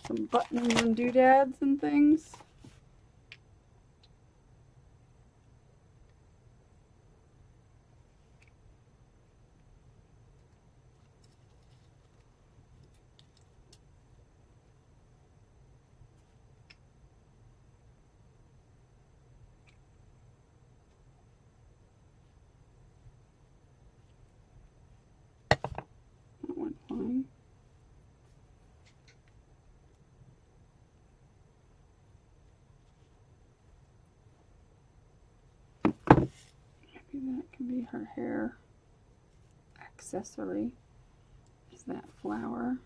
Some buttons and doodads and things. That went fine. That can be her hair accessory, is that flower.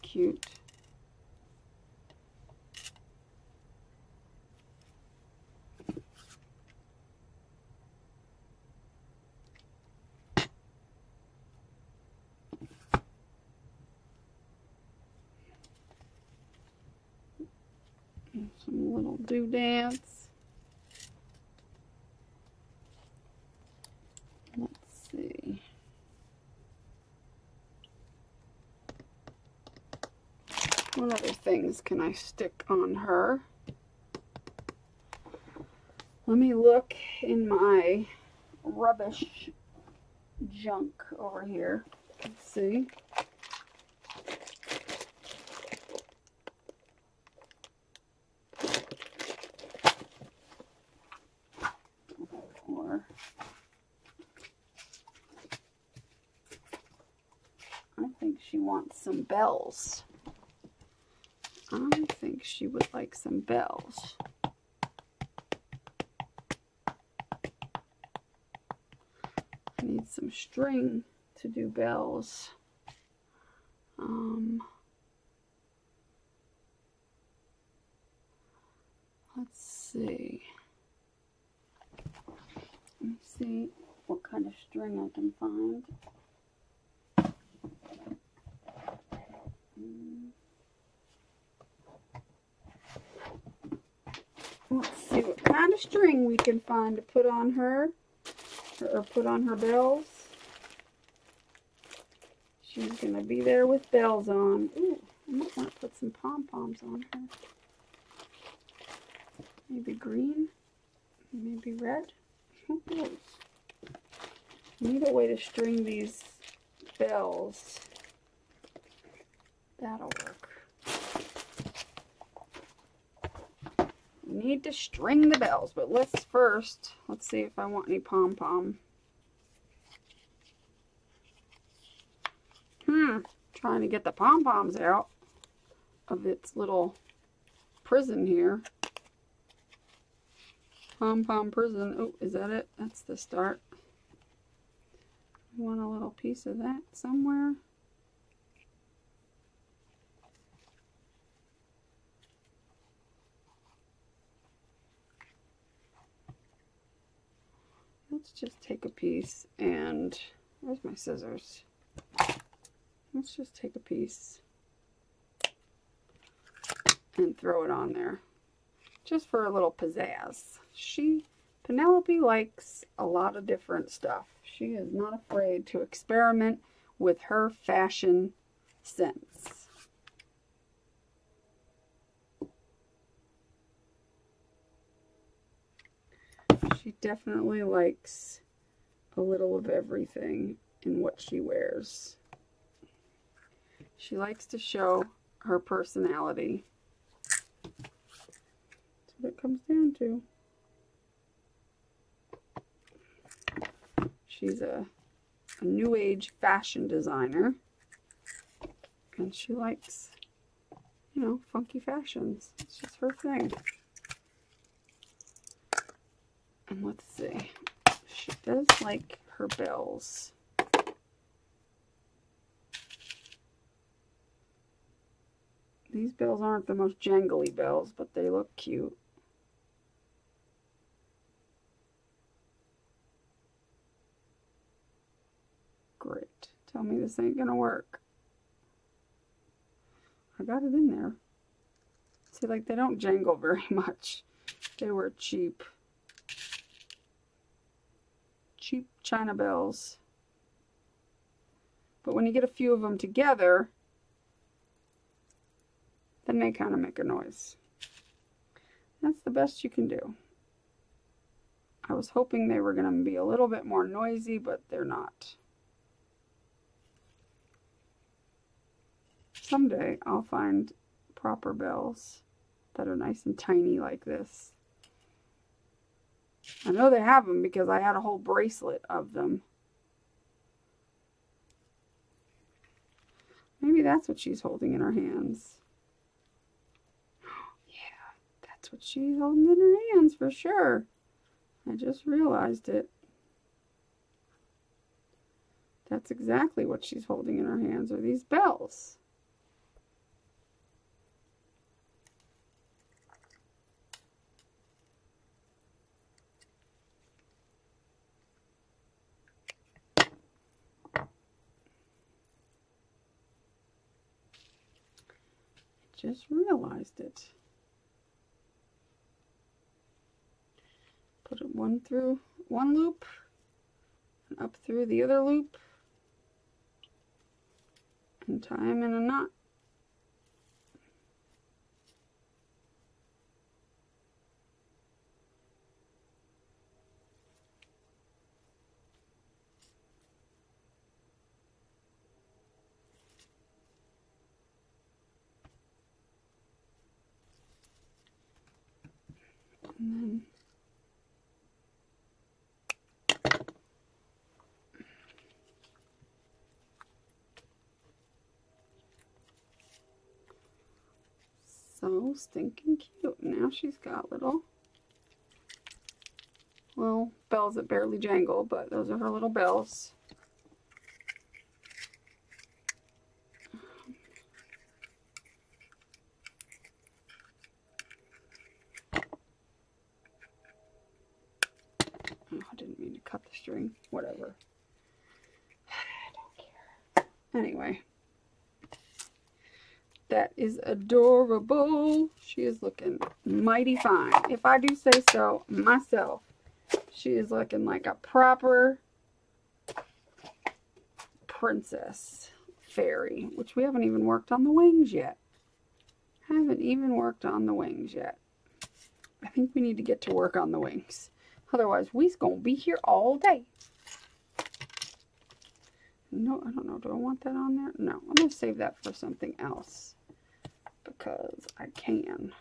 Cute. And some little doodads. Let's see. What other things can I stick on her? Let me look in my rubbish junk over here. Let's see. Or I think she wants some bells. I think she would like some bells. I need some string to do bells. Let's see. Let me see. what kind of string I can find. Let's see what kind of string we can find to put on her, or put on her bells. She's going to be there with bells on. Ooh, I might want to put some pom-poms on her. Maybe green, maybe red. Who knows? I need a way to string these bells. That'll work. Need to string the bells, but let's see if I want any pom-pom. Trying to get the pom-poms out of its little prison here. Pom-pom prison. Oh, is that it? That's the start. I want a little piece of that somewhere. Let's just take a piece and, where's my scissors? Let's just take a piece and throw it on there. Just for a little pizzazz. Penelope likes a lot of different stuff. She is not afraid to experiment with her fashion sense. She definitely likes a little of everything in what she wears. She likes to show her personality. That's what it comes down to. She's a new age fashion designer. And she likes, you know, funky fashions. It's just her thing. And let's see. She does like her bells. These bells aren't the most jangly bells, but they look cute. Great. Tell me this ain't gonna work. I got it in there. See, like, they don't jangle very much. They were cheap China bells. But when you get a few of them together, then they kind of make a noise. That's the best you can do. I was hoping they were going to be a little bit more noisy, but they're not. Someday I'll find proper bells that are nice and tiny like this. I know they have them because I had a whole bracelet of them. Maybe that's what she's holding in her hands. Yeah, that's what she's holding in her hands for sure. I just realized it. That's exactly what she's holding in her hands, are these bells. Just realized it. Put it one through one loop and up through the other loop and tie them in a knot. And then so stinking cute. Now she's got little bells that barely jangle, but those are her little bells. Oh, I didn't mean to cut the string. Whatever. I don't care. Anyway. That is adorable. She is looking mighty fine. If I do say so myself, she is looking like a proper princess fairy, which we haven't even worked on the wings yet. Haven't even worked on the wings yet. I think we need to get to work on the wings. Otherwise, we's gonna be here all day. No, I don't know. Do I want that on there? No, I'm gonna save that for something else. Because I can.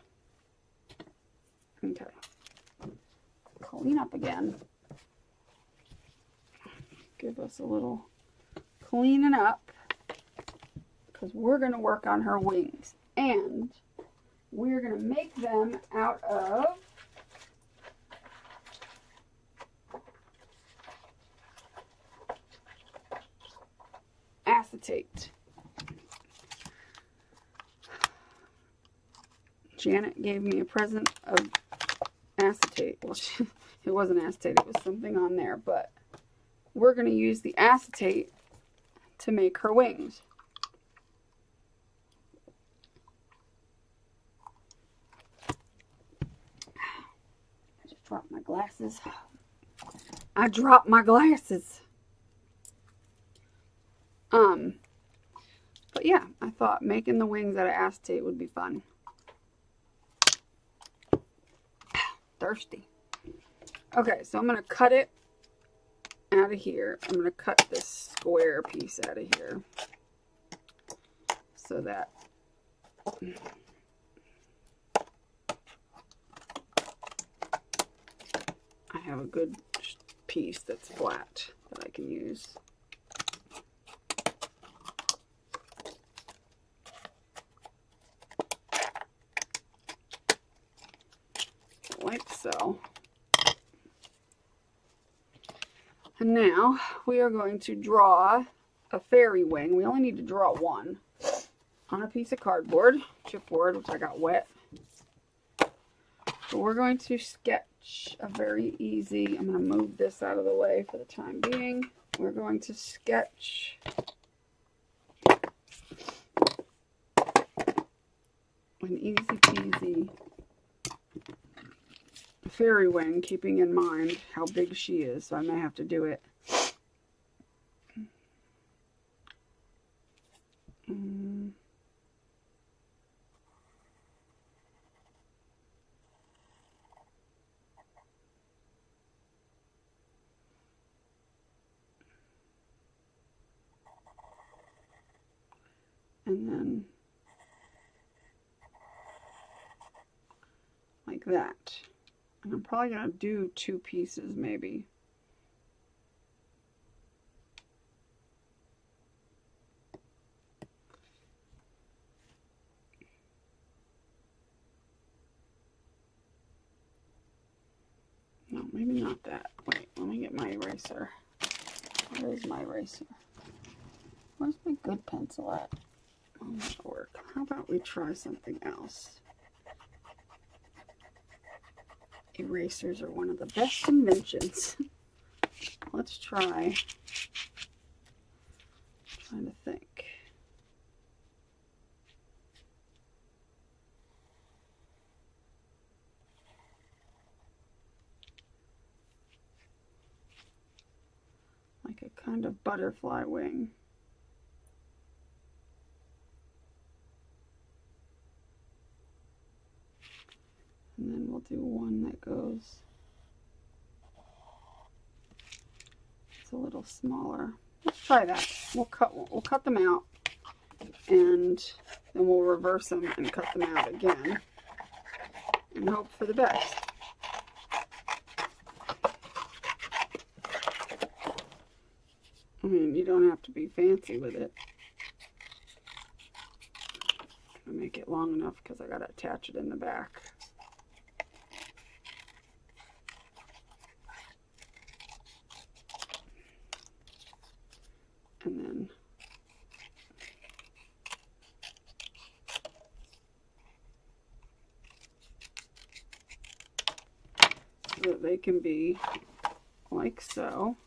Okay. Clean up again. Give us a little cleaning up. Because we're going to work on her wings. And we're going to make them out of acetate. Janet gave me a present of acetate. Well, it wasn't acetate. It was something on there. But we're going to use the acetate to make her wings. I just dropped my glasses. I dropped my glasses. But yeah, I thought making the wings out of acetate would be fun. Thirsty. Okay, so I'm going to cut it out of here. I'm going to cut this square piece out of here so that I have a good piece that's flat that I can use. Like so. And now we are going to draw a fairy wing. We only need to draw one on a piece of cardboard, chipboard, which I got wet. So we're going to sketch a very easy, I'm going to move this out of the way for the time being. We're going to sketch an easy peasy fairy wing, keeping in mind how big she is, so I may have to do it and then like that. And I'm probably going to do two pieces, maybe. No, maybe not that. Wait, let me get my eraser. Where is my eraser? Where's my good pencil at? Oh, that work. How about we try something else? Erasers are one of the best inventions. Let's try. Trying to think. Like a kind of butterfly wing. And then we'll do one that goes, it's a little smaller. Let's try that. We'll cut them out, and then we'll reverse them and cut them out again, and hope for the best. I mean, you don't have to be fancy with it. I'm gonna make it long enough because I gotta attach it in the back. And then so that they can be like so.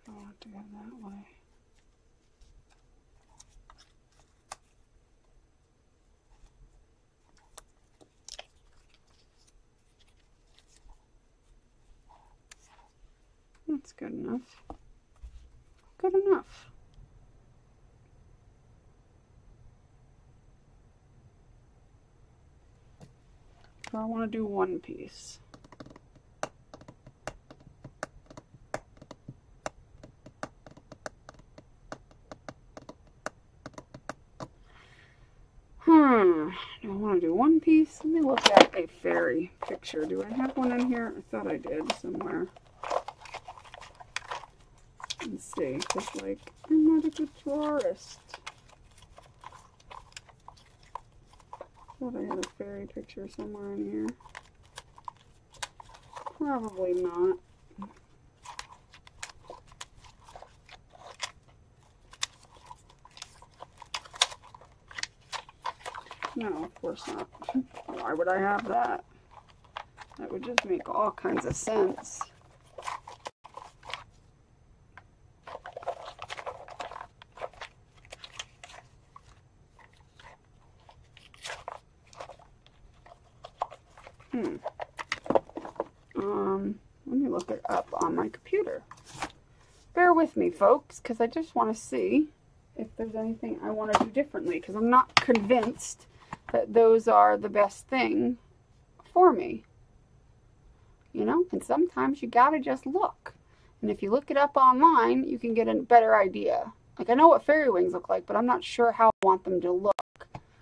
I want to go that way. That's good enough. Good enough. So I want to do one piece. Do I want to do one piece? Let me look at a fairy picture. Do I have one in here? I thought I did somewhere. Let's see, because, like, I'm not a good florist. Thought I had a fairy picture somewhere in here. Probably not. No, of course not. Why would I have that? That would just make all kinds of sense. Let me look it up on my computer. Bear with me, folks, because I just want to see if there's anything I want to do differently, because I'm not convinced that those are the best thing for me. You know, and sometimes you gotta just look. And if you look it up online, you can get a better idea. Like, I know what fairy wings look like, but I'm not sure how I want them to look.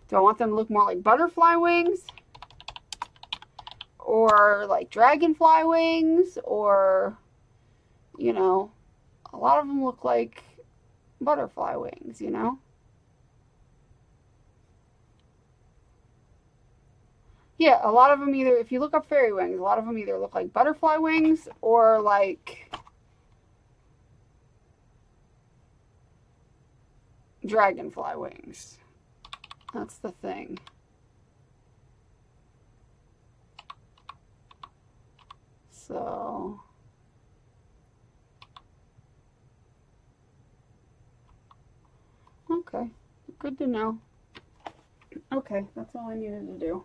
Do I want them to look more like butterfly wings? Or like dragonfly wings? Or, you know, a lot of them look like butterfly wings, you know? Yeah, a lot of them either, if you look up fairy wings, a lot of them either look like butterfly wings or like dragonfly wings. That's the thing. So, okay, good to know. Okay, that's all I needed to do.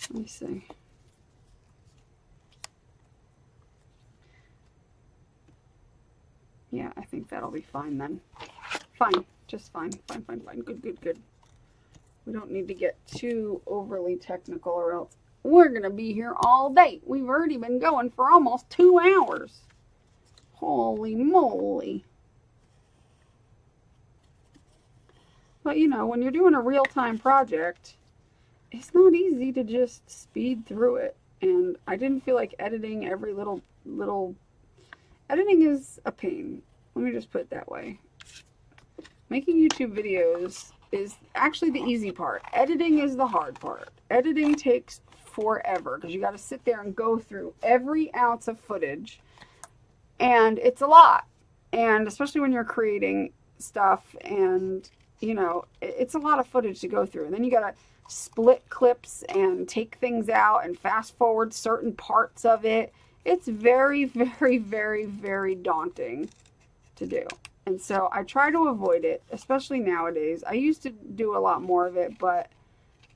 Let me see. Yeah, I think that'll be fine then. Fine, just fine. Fine, fine, fine. Good, good, good. We don't need to get too overly technical or else we're going to be here all day. We've already been going for almost 2 hours. Holy moly. But, you know, when you're doing a real-time project, it's not easy to just speed through it. And I didn't feel like editing every little... Editing is a pain. Let me just put it that way. Making YouTube videos is actually the easy part. Editing is the hard part. Editing takes forever because you got to sit there and go through every ounce of footage. And it's a lot. And especially when you're creating stuff and, you know, it's a lot of footage to go through. And then you got to split clips and take things out and fast forward certain parts of it. It's very, very, very, very daunting to do. And so I try to avoid it, especially nowadays. I used to do a lot more of it, but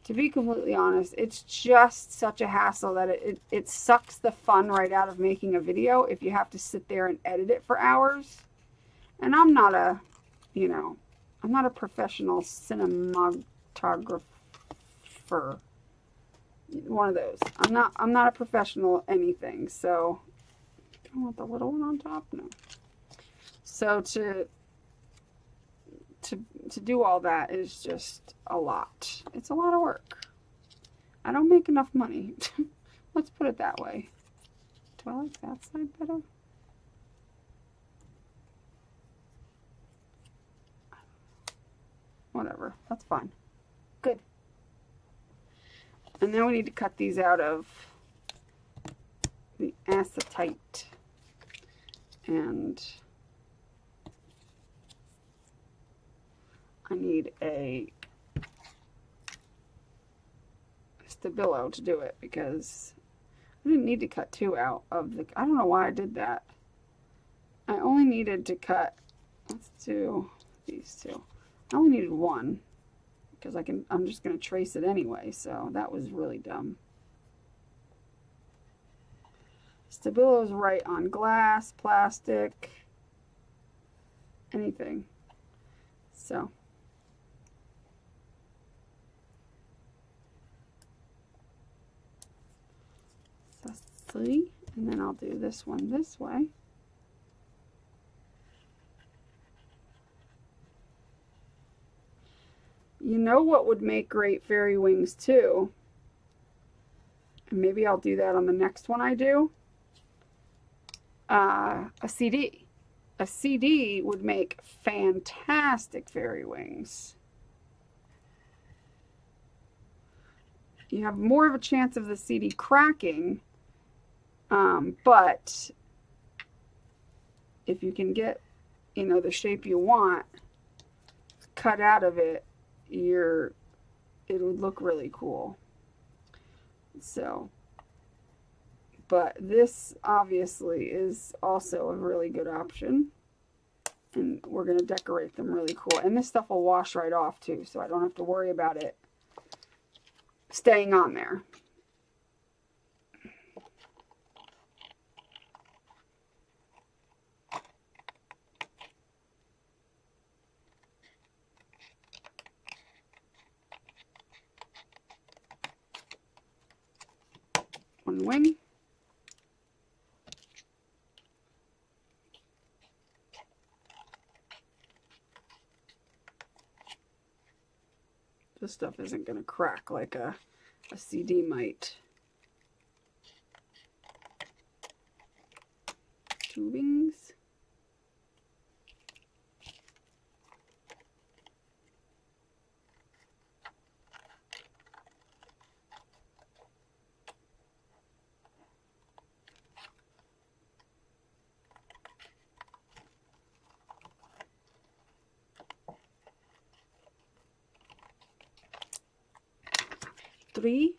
to be completely honest, it's just such a hassle that it sucks the fun right out of making a video if you have to sit there and edit it for hours. And I'm not a, you know, I'm not a professional cinematographer. One of those. I'm not a professional anything, so I want the little one on top? No. So to do all that is just a lot. It's a lot of work. I don't make enough money. Let's put it that way. Do I like that side better? Whatever. That's fine. Good. And then we need to cut these out of the acetate. And I need a Stabilo to do it because I didn't need to cut 2 out of the, I don't know why I did that. I only needed to cut, let's do these 2. I only needed 1 because I'm just going to trace it anyway, so that was really dumb. Stabilo's right on glass, plastic, anything. So that's 3, and then I'll do this one this way. You know what would make great fairy wings too? And maybe I'll do that on the next one I do. A CD. A CD would make fantastic fairy wings. You have more of a chance of the CD cracking, but if you can get, you know, the shape you want cut out of it, it would look really cool. So, but this obviously is also a really good option, and we're going to decorate them really cool. And this stuff will wash right off too, so I don't have to worry about it staying on there. One wing. This stuff isn't going to crack like a CD might. 2 wings. Three.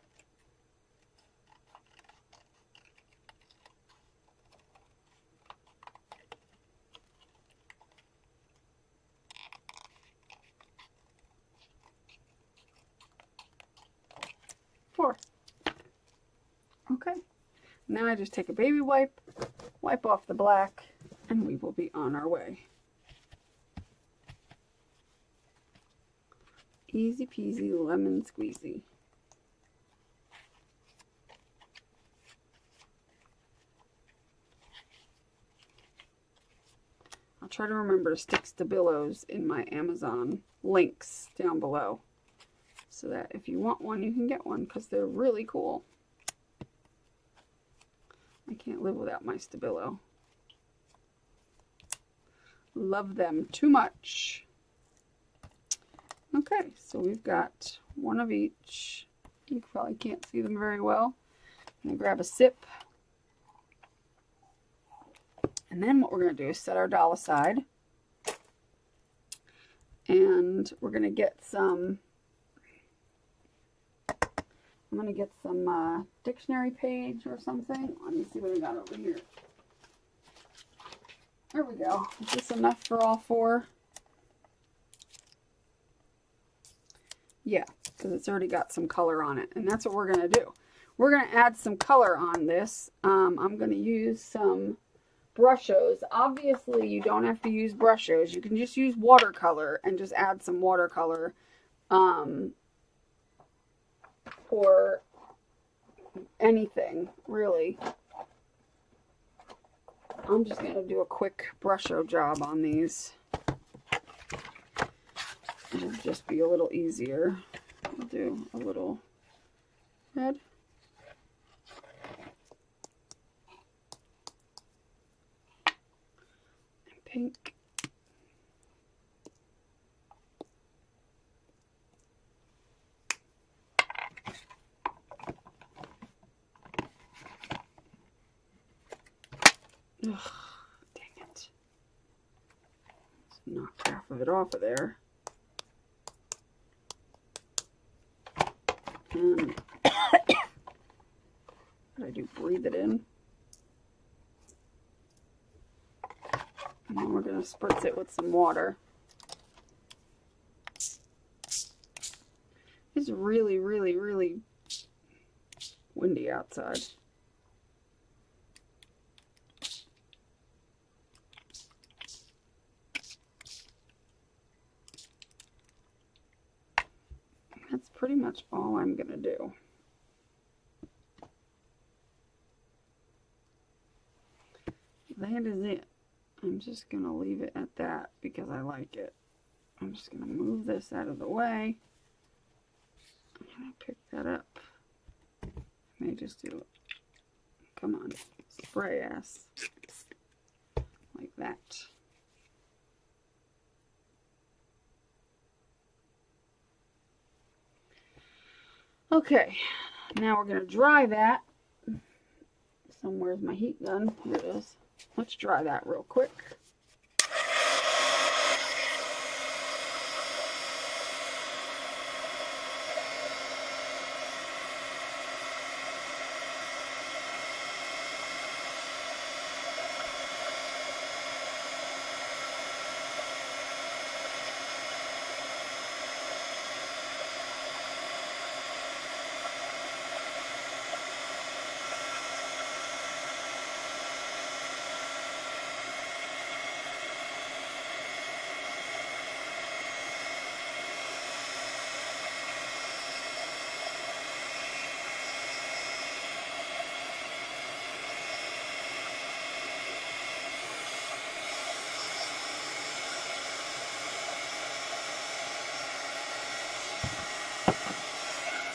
Four. Okay. Now I just take a baby wipe, wipe off the black, and we will be on our way. Easy peasy lemon squeezy. I'll try to remember to stick Stabilos in my Amazon links down below, so that if you want one, you can get one, because they're really cool. I can't live without my Stabilo. Love them too much. Okay, so we've got 1 of each. You probably can't see them very well. I'm going to grab a sip. And then what we're going to do is set our doll aside. And we're going to get some, I'm going to get some dictionary page or something. Let me see what I got over here. There we go. Is this enough for all 4? Yeah, because it's already got some color on it. And that's what we're going to do. We're going to add some color on this. I'm going to use some brushes. Obviously, you don't have to use brushes. You can just use watercolor and just add some watercolor for anything, really. I'm just going to do a quick brusho job on these. It'll just be a little easier. I'll do a little red. And pink. Ugh, dang it. Let's knock half of it off of there. breathe it in. And then we're going to spritz it with some water. It's really, really, really windy outside. That's pretty much all I'm going to do. That is it. I'm just going to leave it at that because I like it. I'm just going to move this out of the way. I'm going to pick that up. I may just do it. Come on. Spray ass. Like that. Okay. Now we're going to dry that. Somewhere's my heat gun. Here it is. Let's dry that real quick.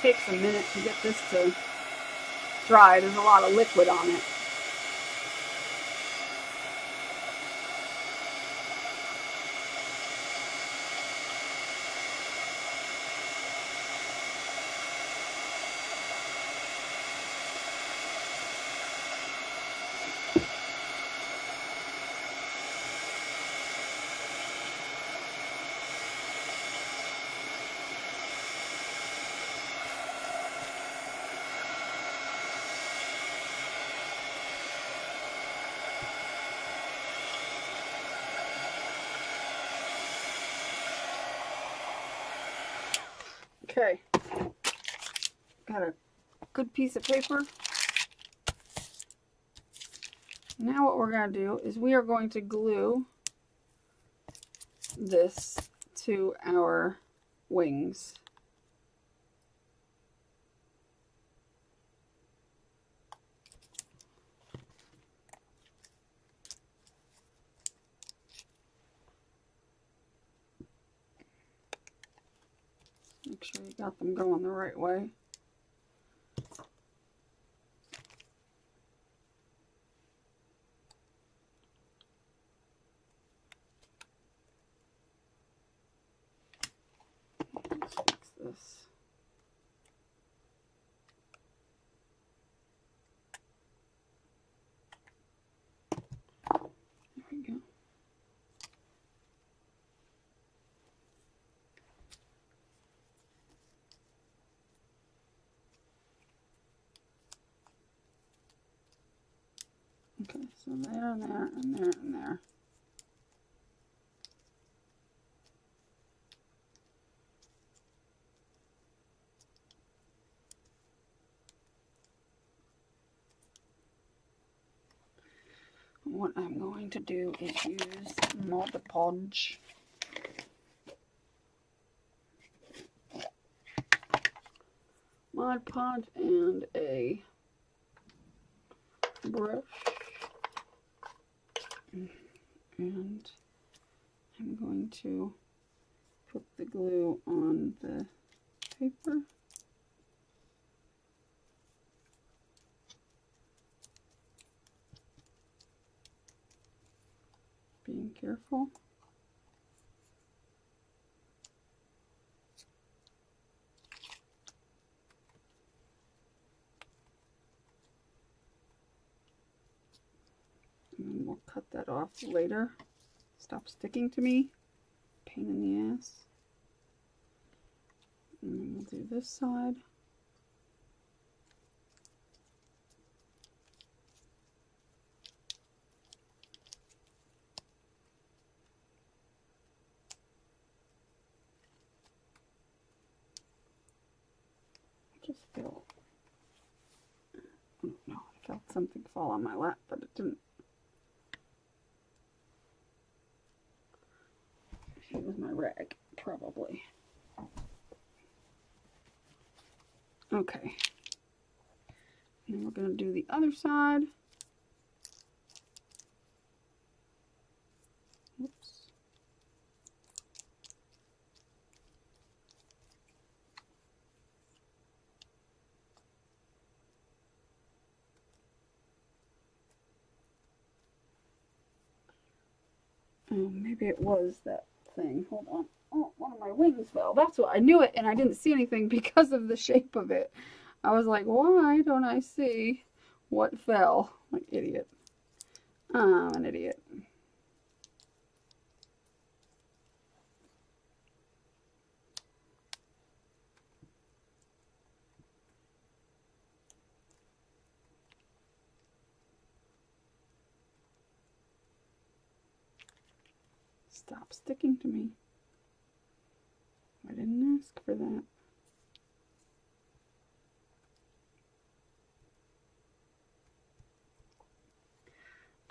Takes a minute to get this to dry. There's a lot of liquid on it. Okay, got a good piece of paper. Now what we're going to do is we are going to glue this to our wings. Make sure you got them going the right way. Let's fix this. There we go. Okay, so there and there and there and there. What I'm going to do is use Mod Podge. Mod Podge and a brush. And I'm going to put the glue on the paper. Being careful. And then we'll cut that off later. Stop sticking to me. Pain in the ass. And then we'll do this side. Just feel, I don't know, I felt something fall on my lap, but it didn't. It was my rag, probably. Okay. And we're going to do the other side. Oops. Oh, maybe it was that thing. Hold on. Oh, one of my wings fell. That's what I knew it, and I didn't see anything because of the shape of it. I was like, why don't I see what fell? Like, idiot. I'm an idiot. Stop sticking to me. I didn't ask for that.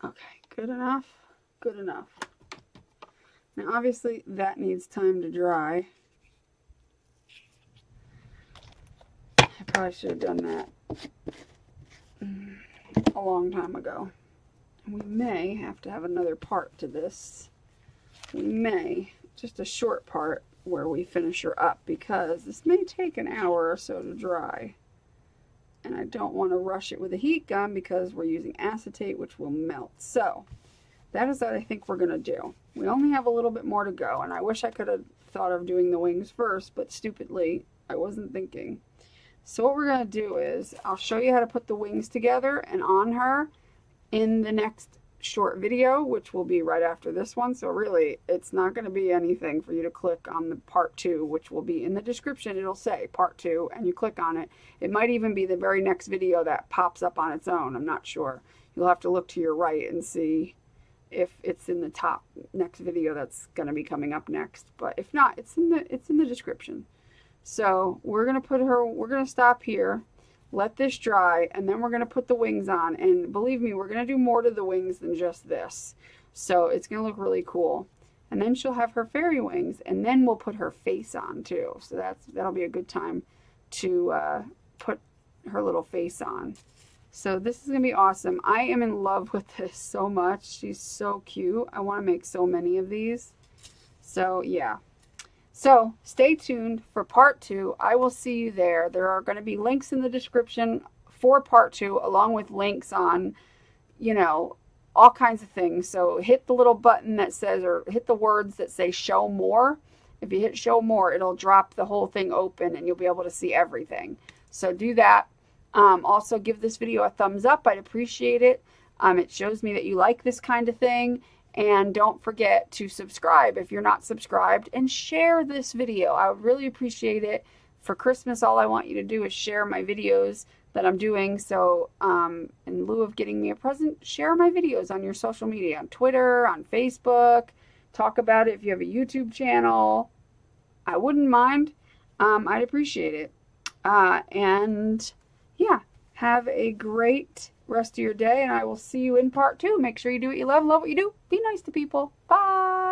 Okay, good enough. Good enough. Now, obviously, that needs time to dry. I probably should have done that a long time ago. We may have to have another part to this. We may, just a short part where we finish her up, because this may take an hour or so to dry. And I don't want to rush it with a heat gun because we're using acetate, which will melt. So that is what I think we're going to do. We only have a little bit more to go, and I wish I could have thought of doing the wings first, but stupidly, I wasn't thinking. So what we're going to do is, I'll show you how to put the wings together and on her in the next short video, which will be right after this one. So really, it's not going to be anything for you to click on the part 2, which will be in the description. It'll say part 2, and you click on it. It might even be the very next video that pops up on its own. I'm not sure. You'll have to look to your right and see if it's in the top next video that's going to be coming up next. But if not, it's in the description. So we're going to stop here. Let this dry, and then we're going to put the wings on. And believe me, we're going to do more to the wings than just this. So it's going to look really cool. And then she'll have her fairy wings, and then we'll put her face on too. So that'll be a good time to put her little face on. So this is going to be awesome. I am in love with this so much. She's so cute. I want to make so many of these. So yeah. So stay tuned for part 2. I will see you there. There are going to be links in the description for part 2, along with links on, you know, all kinds of things. So hit the little button that says, or hit the words that say show more. If you hit show more, it'll drop the whole thing open and you'll be able to see everything. So do that. Also give this video a thumbs up. I'd appreciate it. It shows me that you like this kind of thing. And don't forget to subscribe if you're not subscribed, and share this video. I would really appreciate it. For Christmas, all I want you to do is share my videos that I'm doing. So in lieu of getting me a present, share my videos on your social media, on Twitter, on Facebook. Talk about it if you have a YouTube channel. I wouldn't mind. I'd appreciate it. And yeah, have a great rest of your day, and I will see you in part 2. Make sure you do what you love what you do. Be nice to people. Bye.